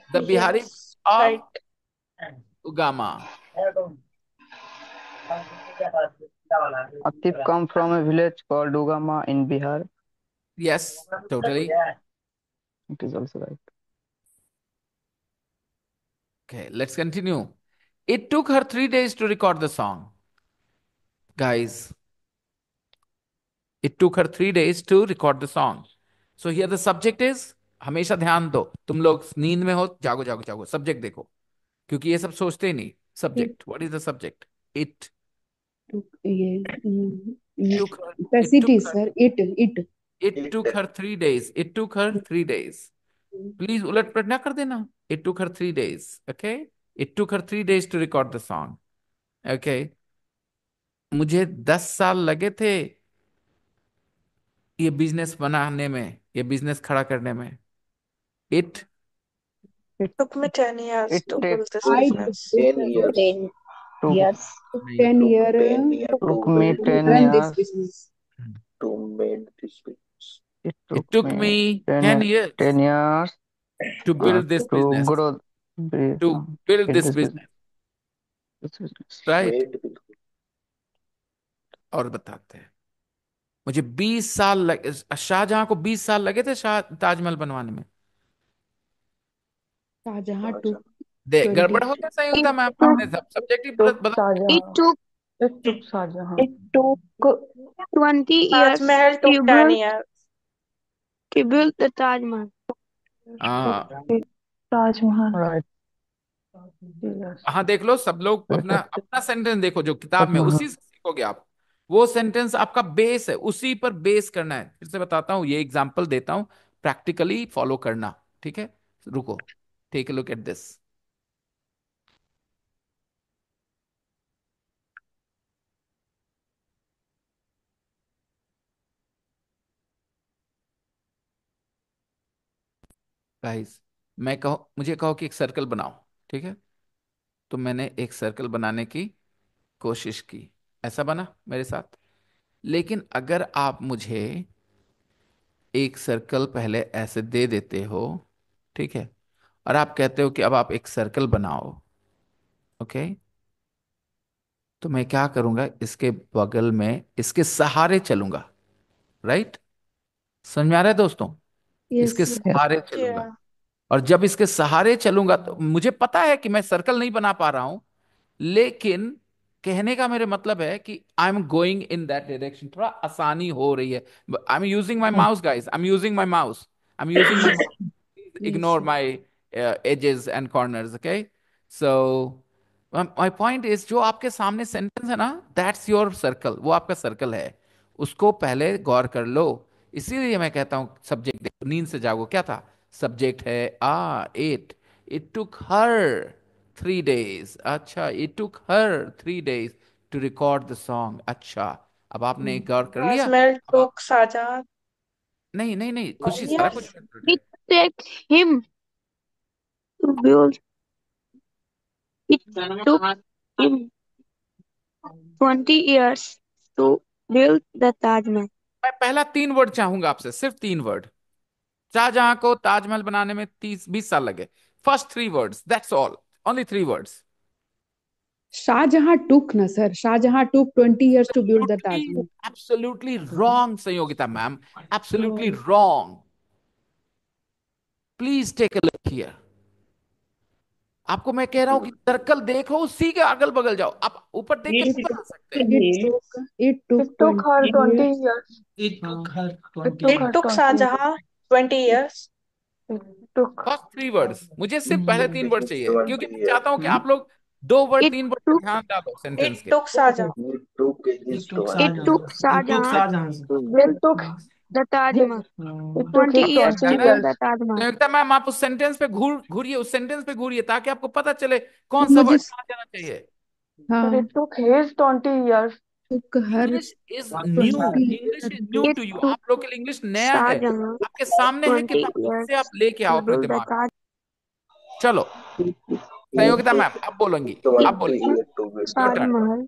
The Bihari Yes, of right. Ugama. Atif come from a village called Ugama in Bihar. Yes, totally. It is also right. Okay, let's continue. It took her 3 days to record the song. Guys, it took her 3 days to record the song. So here the subject is, हमेशा ध्यान दो, तुम लोग नींद में हो, जागो जागो जागो, सब्जेक्ट देखो, क्योंकि ये सब सोचते ही नहीं। Subject, what is the subject? It ये took her, it took capacity her, sir, it it took her 3 days. It took her 3 days. Please उलट पलट ना कर देना। It took her 3 days. Okay? It took her 3 days to record the song. Okay? मुझे 10 साल लगे थे ये बिजनेस बनाने में, ये बिजनेस खड़ा करने में। It It Took me 10 years it to take build this I business. 10 years. 10 took years. नहीं, 10 Took year 10 years took to me build to 10 run this years. business. to made this business. It it took took me me 10 10 years, years 10 years to build this to business, grow to build in this this business, business. right? Made business. और बताते हैं, मुझे 20 साल लगे, शाहजहां को 20 साल लगे थे शाह ताजमहल बनवाने में। शाहजहां Raja. took गड़बड़ 20 होता सही It होता, मैम took आपने सब सब्जेक्टिव Took बदल। it Shahjahan. took It took Shahjahan. it took 20 Taj years Mahal to took 10 years. build the Taj Mahal. हाँ Taj Mahal. Right. Yes. हाँ, देख लो सब लोग, It अपना took अपना सेंटेंस देखो जो किताब Taj में, Mahal. उसी से सीखोगे आप। वो सेंटेंस आपका बेस है, उसी पर बेस करना है। फिर से बताता हूँ, ये एग्जांपल देता हूँ, प्रैक्टिकली फॉलो करना। ठीक है, रुको, take a look at this. Guys, मैं कहो, मुझे कहो कि एक सर्कल बनाओ, ठीक है? तो मैंने एक सर्कल बनाने की कोशिश की, ऐसा बना मेरे साथ। लेकिन अगर आप मुझे एक सर्कल पहले ऐसे दे देते हो, ठीक है, और आप कहते हो कि अब आप एक सर्कल बनाओ, ओके, तो मैं क्या करूंगा, इसके बगल में इसके सहारे चलूंगा, राइट? समझ में आ रहा है दोस्तों? यस इसके सर। Yes. सहारे चलूंगा, Yeah. और जब इसके सहारे चलूंगा तो मुझे पता है कि मैं सर्कल नहीं बना पा रहा हूं, लेकिन कहने का मेरे मतलब है कि I am going in that direction, थोड़ा आसानी हो रही है। I am using my mouse guys, I am using my mouse, I am using my mouse, yes ignore my edges and corners, okay? So my point is, जो आपके सामने sentence है ना, that's your circle, वो आपका circle है, उसको पहले गौर कर लो। इसीलिए मैं कहता हूँ सब्जेक्ट देखो, नींद से जागो, क्या था सब्जेक्ट? है it, it took her 3 days। अच्छा, it took her 3 days to record the song. अच्छा, अब आपने गौर कर Taj लिया। Mahal अब took Shahjahan. नहीं नहीं नहीं, खुशी सारा कुछ Yes. included है। It takes him to build. It took him 20 years to build the Taj Mahal. मैं पहला 3 वर्ड चाहूंगा आपसे, सिर्फ 3 वर्ड। शाहजहां को ताजमहल बनाने में 30-20 साल लगे। First 3 words, that's all, only 3 words. Shahjahan took ना सर, शाहजहां टूक 20 years to build the Taj Mahal. Absolutely wrong Sanyogita ma'am, absolutely wrong. Please take a look here. आपको मैं कह रहा हूं कि सर्कल देखो, उसी के अगल बगल जाओ। आप ऊपर देख के ऊपर आ सकते हैं। It took It took her 20 20 years। years. It took her It 20 took It her years. took 20 years. Shahjahan 20 years. It took. First 3 words, मुझे सिर्फ पहले 3 वर्ड चाहिए, क्योंकि 20 मैं years. चाहता हूँ कि आप लोग 2 वर्ड It 3 वर्ड पे took ध्यान डालो सेंटेंस It के। took Shahjahan. It took It his took it took Shahjahan. It took Shahjahan Shahjahan. to It build took. the Taj Mahal. It took 20 his years to 20 build years. the Taj Mahal. Sanyukta ma'am, आप उस sentence पे घूरिए, उस sentence पे घूरिए, ताकि आपको पता चले कौन सा मुझे वर्ड कहाँ जाना चाहिए। But हाँ, it took his 20 years. took her English is new, 20 English is years new to। It to you. took आप लोग के लिए इंग्लिश नया है, Shahjahan आपके सामने है 20 किताब, years से आप लेके आओ to अपने build the दिमाग में। Taj. चलो It संयोगिता took मैम, आप बोलेंगी, It आप 20 बोलिए, years to build your the Taj turn. Mahal.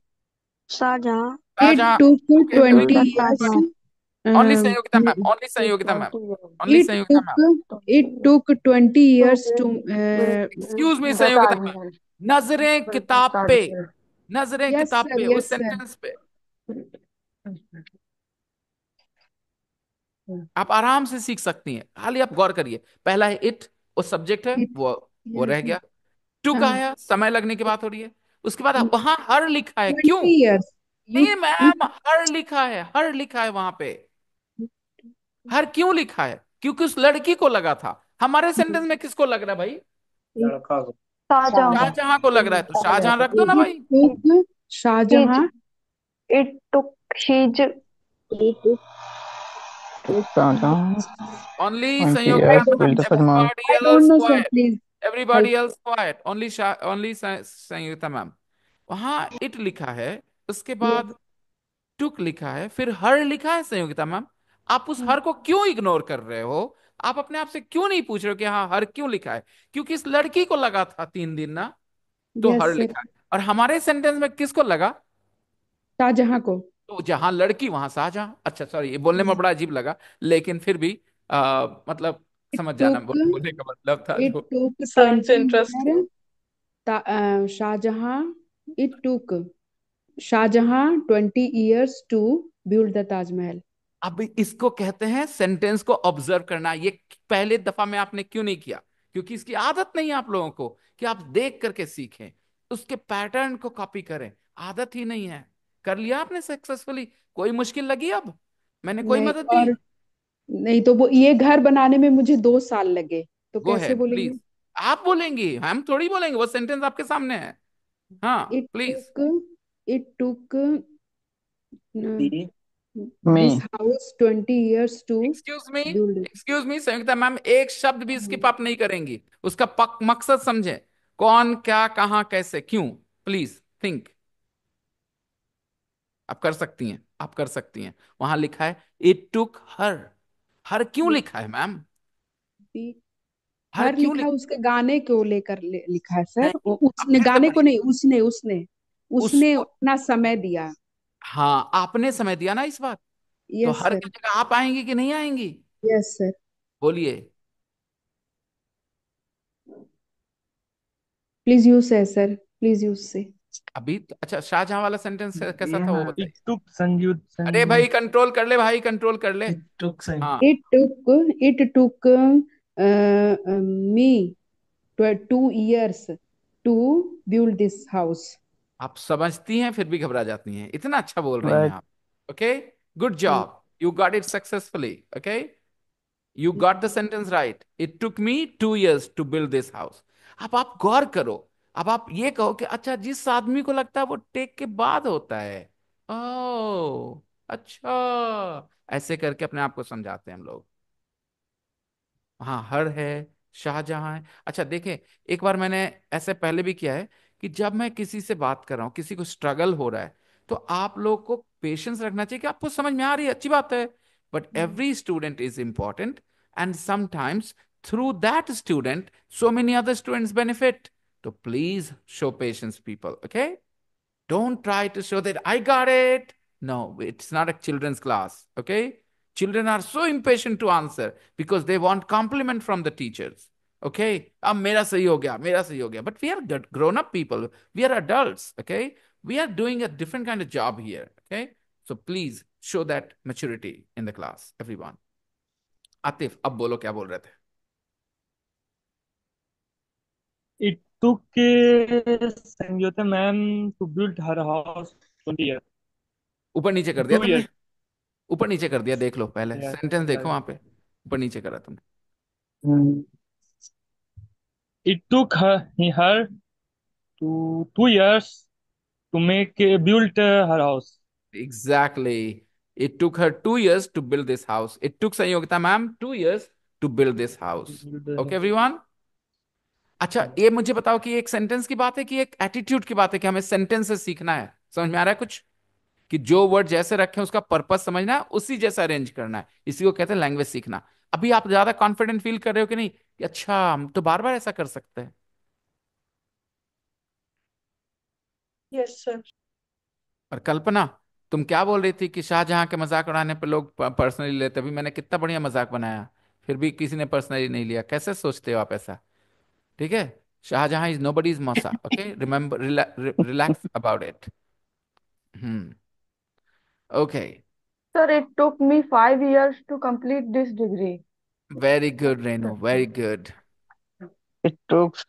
Shahjahan It Shahjahan, took okay to build 20 the everybody, Taj years। Mahal. Only um, Sanyogita ma'am, only His Sanyogita ma'am, 20 years. Only it Sanyogita took ma'am. it took 20 To years to excuse me build the Sanyogita Taj ma'am, Mahal. नजरें Build the किताब Taj पे, Mahal. नजरें yes किताब sir, पे, yes उस sir। Sentence पे। आप आराम से सीख सकती हैं, खाली आप गौर करिए। पहला है इट, वो सब्जेक्ट है, it वो yes रह sir। गया। टू का हाँ, है, समय लगने की बात हो रही है। उसके बाद वहां हर लिखा है, क्यों? 20 years you नहीं मैम, हर लिखा है, हर लिखा है वहां पे। हर क्यों लिखा है? क्योंकि उस लड़की को लगा था। हमारे सेंटेंस में किसको लग रहा है भाई? लड़का को। Shahjahan. शाहजहां को लग रहा है, तो शाहजहां रख दो ना it भाई। took His. Shahjahan It took his. Shahjahan, only 20 Sanyogita years to I ma'am, build the Taj Mahal. Everybody don't else know sir, quiet, please everybody help। Else quiet, only only Sanyukta ma'am. वहां इट लिखा है, उसके yes बाद टुक लिखा है, फिर हर लिखा है संयुक्ता मैम। आप उस हर को क्यों इग्नोर कर रहे हो? आप अपने आप से क्यों नहीं पूछ रहे हो कि हाँ हर क्यों लिखा है? क्योंकि इस लड़की को लगा था 3 दिन ना, तो yes हर sir। लिखा है। और हमारे सेंटेंस में किसको लगा? शाहजहां को। तो जहां लड़की वहां शाहजहां। अच्छा सॉरी, ये बोलने में बड़ा अजीब लगा, लेकिन फिर भी मतलब it समझ जाना took बोलने का मतलब था it जो। took Sounds 20 interesting. years Shahjahan it took Shahjahan 20 years to build the Taj Mahal। अब इसको कहते हैं सेंटेंस को ऑब्जर्व करना। ये पहले दफा में आपने क्यों नहीं किया? क्योंकि इसकी आदत नहीं है आप लोगों को कि आप देख करके सीखें, उसके पैटर्न को कॉपी करें। आदत ही नहीं है। कर लिया आपने सक्सेसफुली? कोई मुश्किल लगी अब? मैंने कोई नहीं, मदद दी? और नहीं तो वो ये घर बनाने में मुझे 2 साल लगे, तो गो कैसे हैड बोलेंगे। प्लीज। आप बोलेंगी, हम थोड़ी बोलेंगे, वो सेंटेंस आपके सामने है। हाँ it please. took it took the this Me. house 20 years to excuse me, build it। Excuse me Sanyukta ma'am, एक शब्द भी स्किप आप नहीं करेंगी। उसका मकसद समझे, कौन क्या कहाँ कैसे क्यों। Please think. आप कर सकती हैं, आप कर सकती हैं। वहां लिखा है इट टुक हर। हर क्यों Yes, लिखा है मैम? भी हर हर क्यों लिखा लिखा? उसके गाने को लेकर लिखा है सर। नहीं, आप उसने फिर से गाने को पढ़िए नहीं, उसने उसने उसने उसको। अपना समय दिया। हाँ, आपने समय दिया ना इस बार। तो यस हर सर, की जगह आप आएंगी कि नहीं आएंगी? Yes sir. बोलिए। प्लीज यूज से सर, प्लीज यूज से। अभी अच्छा, शाहजहां वाला सेंटेंस कैसा था वो Yeah, It बताइए। took Sanjut अरे Sanjut. भाई कंट्रोल कर ले, भाई कंट्रोल कर ले। it took some. हाँ, It took me 2 years to build this house। आप समझती हैं फिर भी घबरा जाती हैं, इतना अच्छा बोल रही हैं Right. आप। Okay, good job, you got it successfully. Okay, you got the sentence right. It took me 2 years to build this house. अब आप गौर करो। अब आप ये कहो कि अच्छा, जिस आदमी को लगता है वो टेक के बाद होता है। ओ अच्छा, ऐसे करके अपने आप को समझाते हैं हम लोग। हाँ, हर है, शाहजहां है। अच्छा देखें, एक बार मैंने ऐसे पहले भी किया है कि जब मैं किसी से बात कर रहा हूँ, किसी को स्ट्रगल हो रहा है, तो आप लोग को पेशेंस रखना चाहिए कि आपको समझ में आ रही है, अच्छी बात है। But every student is important, and sometimes through that student so many other students benefit. तो please show patience people, okay? Don't try to show that I got it. No, it's not a children's class. Okay? Children are so impatient to answer because they want compliment from the teachers. Okay, अब मेरा सही हो गया, मेरा सही हो गया. But we are grown up people. We are adults. Okay, we are doing a different kind of job here. Okay, so please show that maturity in the class, everyone. Atif, अब बोलो क्या बोल रहे थे. It took Sanjyota ma'am to build her house 20 years. ऊपर नीचे कर दिया 2 तुमने. years. ऊपर नीचे कर दिया, देख लो पहले Yes, सेंटेंस देखो right. वहां पे. ऊपर नीचे करा तुमने. It took her to 2 years to build her house. Exactly. It took her 2 years to build this house. It took Sanyogita ma'am 2 years to build this house. Okay, everyone? अच्छा, ये मुझे बताओ कि एक सेंटेंस की बात है कि एक एटीट्यूड की बात है कि हमें सेंटेंस से सीखना है. समझ में आ रहा है कुछ? कि जो वर्ड जैसे रखे उसका पर्पस समझना है, उसी जैसा अरेंज करना है. इसी को कहते हैं लैंग्वेज सीखना. अभी आप ज्यादा कॉन्फिडेंट फील कर रहे हो कि नहीं कि अच्छा हम तो बार बार ऐसा कर सकते हैं. Yes sir. और कल्पना, तुम क्या बोल रही थी कि शाहजहां के मजाक उड़ाने पर लोग पर्सनली लेते. अभी मैंने कितना बढ़िया मजाक बनाया, फिर भी किसी ने पर्सनली नहीं लिया. कैसे सोचते हो आप ऐसा? ठीक है, शाहजहां इज नोबडीज मौसा. Okay, remember, relax about it. Hmm. Okay, Sir, it took me 5 years to complete this degree. Very good Renu, very good. it took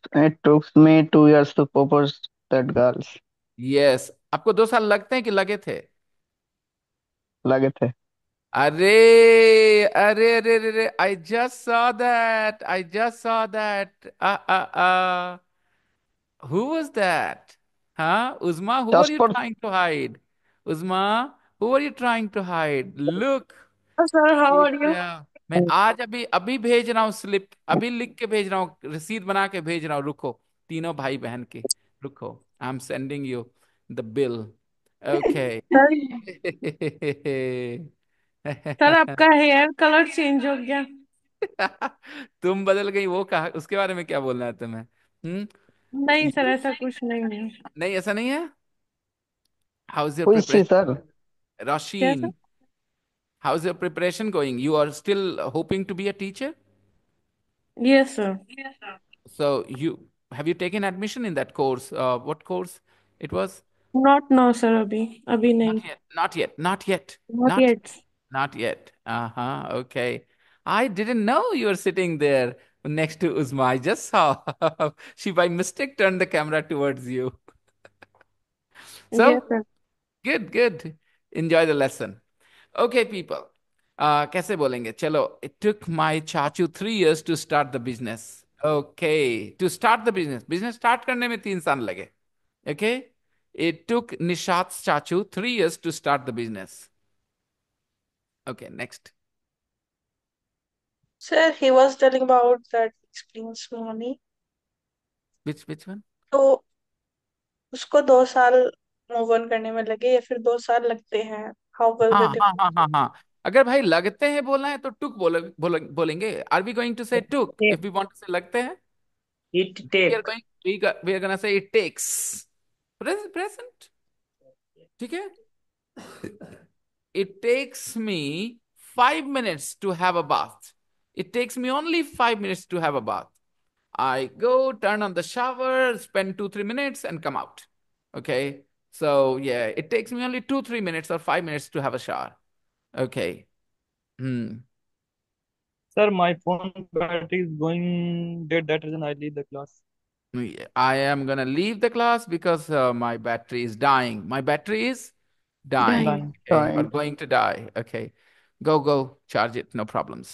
me 2 years to propose that girls. Yes, आपको 2 साल लगते हैं कि लगे थे? लगे थे. अरे अरे अरे अरे, I just saw that, I just saw that. Who was that? Huh? Uzma, who are Just you for trying to hide? Uzma, who are you trying to hide? Look. Sir, how ये are you? क्या? मैं आज अभी अभी भेज रहा हूँ slip, अभी लिख के भेज रहा हूँ, रसीद बना के भेज रहा हूँ. रुको, तीनों भाई बहन की. रुको, I am sending you the bill. Okay. Sir sir आपका हेयर कलर चेंज हो गया। तुम बदल गई, वो कहा, उसके बारे में क्या बोलना है तुम्हें? नहीं सर, You- ऐसा कुछ नहीं है। नहीं, ऐसा नहीं है. How is your who is she, preparation, sir? क्या sir? Roshin? How's your preparation going? You are still hoping to be a teacher? Yes sir. So you have you taken admission in that course? What course it was? Not know sir, अभी अभी नहीं। Not yet. Not yet. Not yet. Not Not yet. not yet. Uh-huh. Okay. I didn't know you were sitting there next to Uzma. I just saw. She by mistake turned the camera towards you. Yes So sir. good, good. Enjoy the lesson. Okay, people. कैसे बोलेंगे? चलो. It took my chachu 3 years to start the business. Okay, to start the business. Business start करने में 3 साल लगे. Okay. It took Nishat's chachu 3 years to start the business. Okay, next. Sir he was telling about that experience money. Which one? तो उसको 2 साल move on करने में लगे या फिर 2 साल लगते हैं? हाउ वाज हाँ द हाँ हाँ हाँ डिफरेंस? हाँ. अगर भाई लगते हैं बोलना है तो टुक बोलेंगे. Are we going to say took if we want to say लगते हैं? It We are take. going we are gonna say it takes. Present. ठीक है. It takes me 5 minutes to have a bath. It takes me only 5 minutes to have a bath. I go, turn on the shower, spend 2-3 minutes, and come out. Okay. So yeah, it takes me only 2-3 minutes or 5 minutes to have a shower. Okay. Hmm. Sir, my phone battery is going dead. That reason I leave the class. Yeah, I am gonna leave the class because my battery is dying. My battery is dying. Dying. Okay, or Time. going to die. Okay, go charge it. No problems.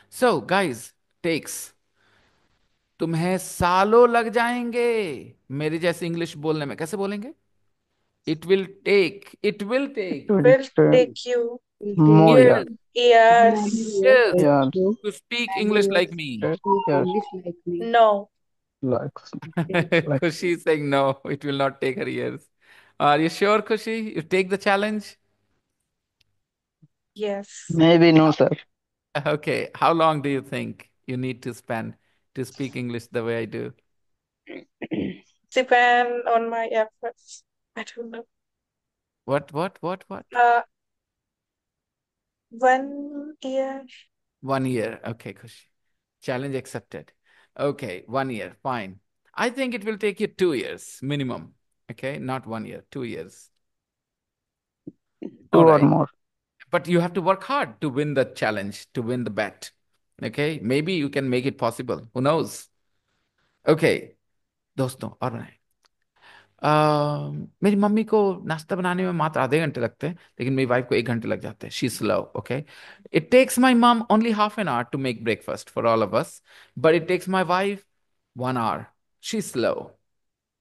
So guys, takes. तुम्हें सालों लग जाएंगे मेरी जैसे English बोलने में. कैसे बोलेंगे? It will take. It will take will Will take you more years. years. Years. Years Years. to speak English like me. Years. English like me. No. Like, like Kushi is saying no, it will not take her years. Are you sure, Kushi? You take the challenge? Yes. maybe no, sir. Okay. How long do you think you need to spend to speak English the way I do? Depend on my efforts. I don't no. What? Uh, 1 year. 1 year. Okay, Khushi. Challenge accepted. Okay, 1 year. Fine. I think it will take you 2 years minimum. Okay, not 1 year, 2 years. Two All or right. more. But you have to work hard to win the challenge, to win the bet. Okay, maybe you can make it possible. Who knows? Okay, दोस्तों और बनाए मेरी mummy को नाश्ता बनाने में मात्र आधे घंटे लगते हैं, लेकिन मेरी वाइफ को 1 घंटे लग जाते हैं. She is slow. Okay, it takes my mum only half an hour to make breakfast for all of us, but it takes my wife 1 hour. She is slow.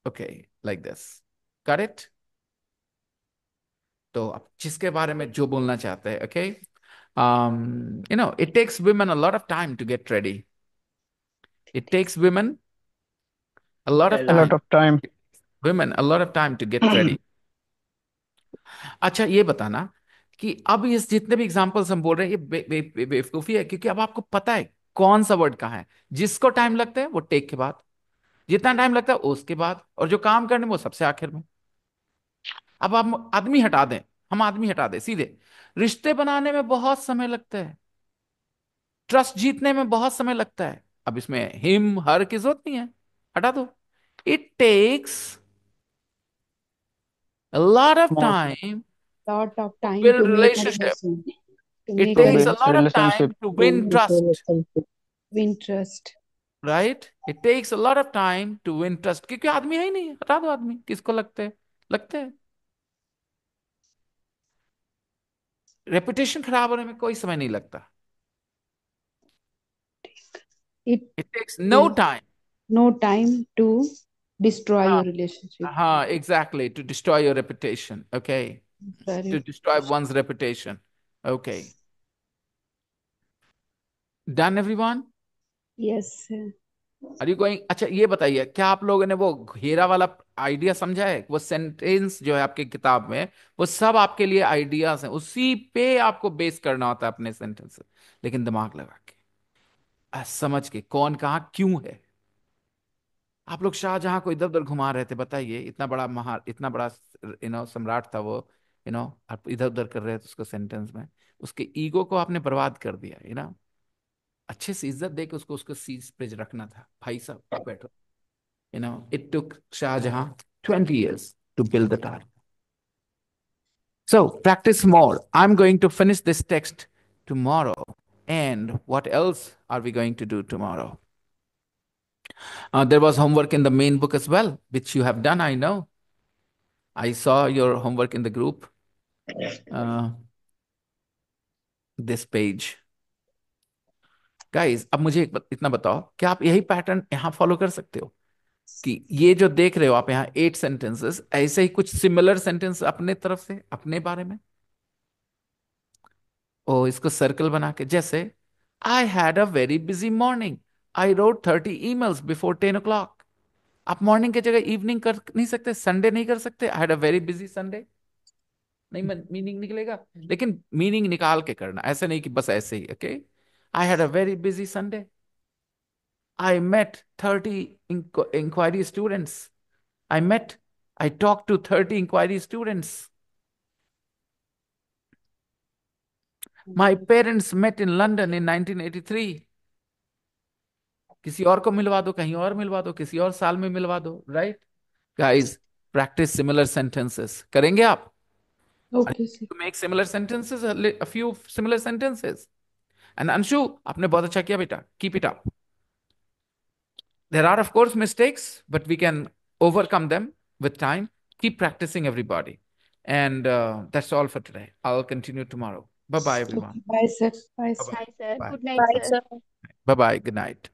Okay, like this. Got it? तो आप जिसके बारे में जो बोलना चाहते हैं, okay, it takes women a lot of time to get ready. It takes women a lot of A lot time. of time. Women a lot of time to get ready. अच्छा, ये बताना कि अब ये जितने भी एग्जांपल्स हम बोल रहे हैं, ये बेवकूफी है, क्योंकि अब आपको पता है कौन सा वर्ड कहाँ है. जिसको टाइम लगता है वो टेक के बाद, जितना टाइम लगता है उसके बाद, और जो काम करने में वो सबसे आखिर में. अब हम आदमी हटा दें, हम आदमी हटा दें सीधे. रिश्ते बनाने में बहुत समय लगता है, ट्रस्ट जीतने में बहुत समय लगता है. अब इसमें हिम हर की जरूरत नहीं है, हटा दो. It takes a lot of More time Lot of to time build to make a relationship. relation, to It make to a takes a build lot of relationship. time to win trust, win trust. right? It takes a lot of time to win trust. क्योंकि आदमी है ही नहीं, हटा दो आदमी. किसको लगते हैं. रेपुटेशन खराब होने में कोई समय नहीं लगता. It It takes no will time. no time to destroy हाँ your relationship. हाँ, exactly, to destroy your reputation. Okay, Sorry. to destroy one's reputation. Okay, done everyone? Yes. Are you going? अच्छा, ये बताइए, क्या आप लोगों ने वो घेरा वाला आइडिया समझा है? वो सेंटेंस जो है आपकी किताब में, वो सब आपके लिए आइडियाज हैं, उसी पे आपको बेस करना होता है अपने सेंटेंस, लेकिन दिमाग लगा के, समझ के कौन कहाँ क्यों है. आप लोग शाहजहां को इधर उधर घुमा रहे थे, बताइए, इतना बड़ा सम्राट था वो, आप इधर उधर कर रहे थे उसको सेंटेंस में. उसके ईगो को आपने बर्बाद कर दिया. अच्छे से इज्जत दे के उसको उसको सीट पे रखना था. भाई साहब आप बैठो. It took Shah Jahan 20 years to build the Taj. So practice more. I'm going to finish this text tomorrow. And what else are we going to do tomorrow? There was homework in the main book as well, which you have done, I know. I saw your homework in the group. This page. Guys, अब मुझे इतना बताओ, क्या आप यही pattern यहाँ follow कर सकते हो? कि ये जो देख रहे हो आप यहाँ 8 सेंटेंसेस, ऐसे ही कुछ सिमिलर सेंटेंस अपने तरफ से, अपने बारे में. ओ, इसको सर्कल बना के, जैसे आई had a very busy morning, I wrote 30 emails before 10 o'clock. आप मॉर्निंग की जगह इवनिंग कर नहीं सकते? संडे नहीं कर सकते? आई had a very busy Sunday. नहीं, मीनिंग निकलेगा, लेकिन मीनिंग निकाल के करना, ऐसे नहीं कि बस ऐसे ही. Okay, I had a very busy Sunday. I met 30 inquiry students. I talked to 30 inquiry students. My parents met in London in 1983. किसी और को मिलवा दो, कहीं और मिलवा दो, किसी और साल में मिलवा दो. Right guys, practice similar sentences. करेंगे आप? Okay, sir. To make similar sentences, a few similar sentences. And Anshu, आपने बहुत अच्छा किया बेटा. Keep it up. There are, of course, mistakes, but we can overcome them with time. Keep practicing, everybody. And that's all for today. I'll continue tomorrow. Bye-bye, everyone. Bye, sir. Bye, sir. Bye-bye. Hi, sir. Bye. Good night, Bye, sir. sir. Bye-bye. Good night.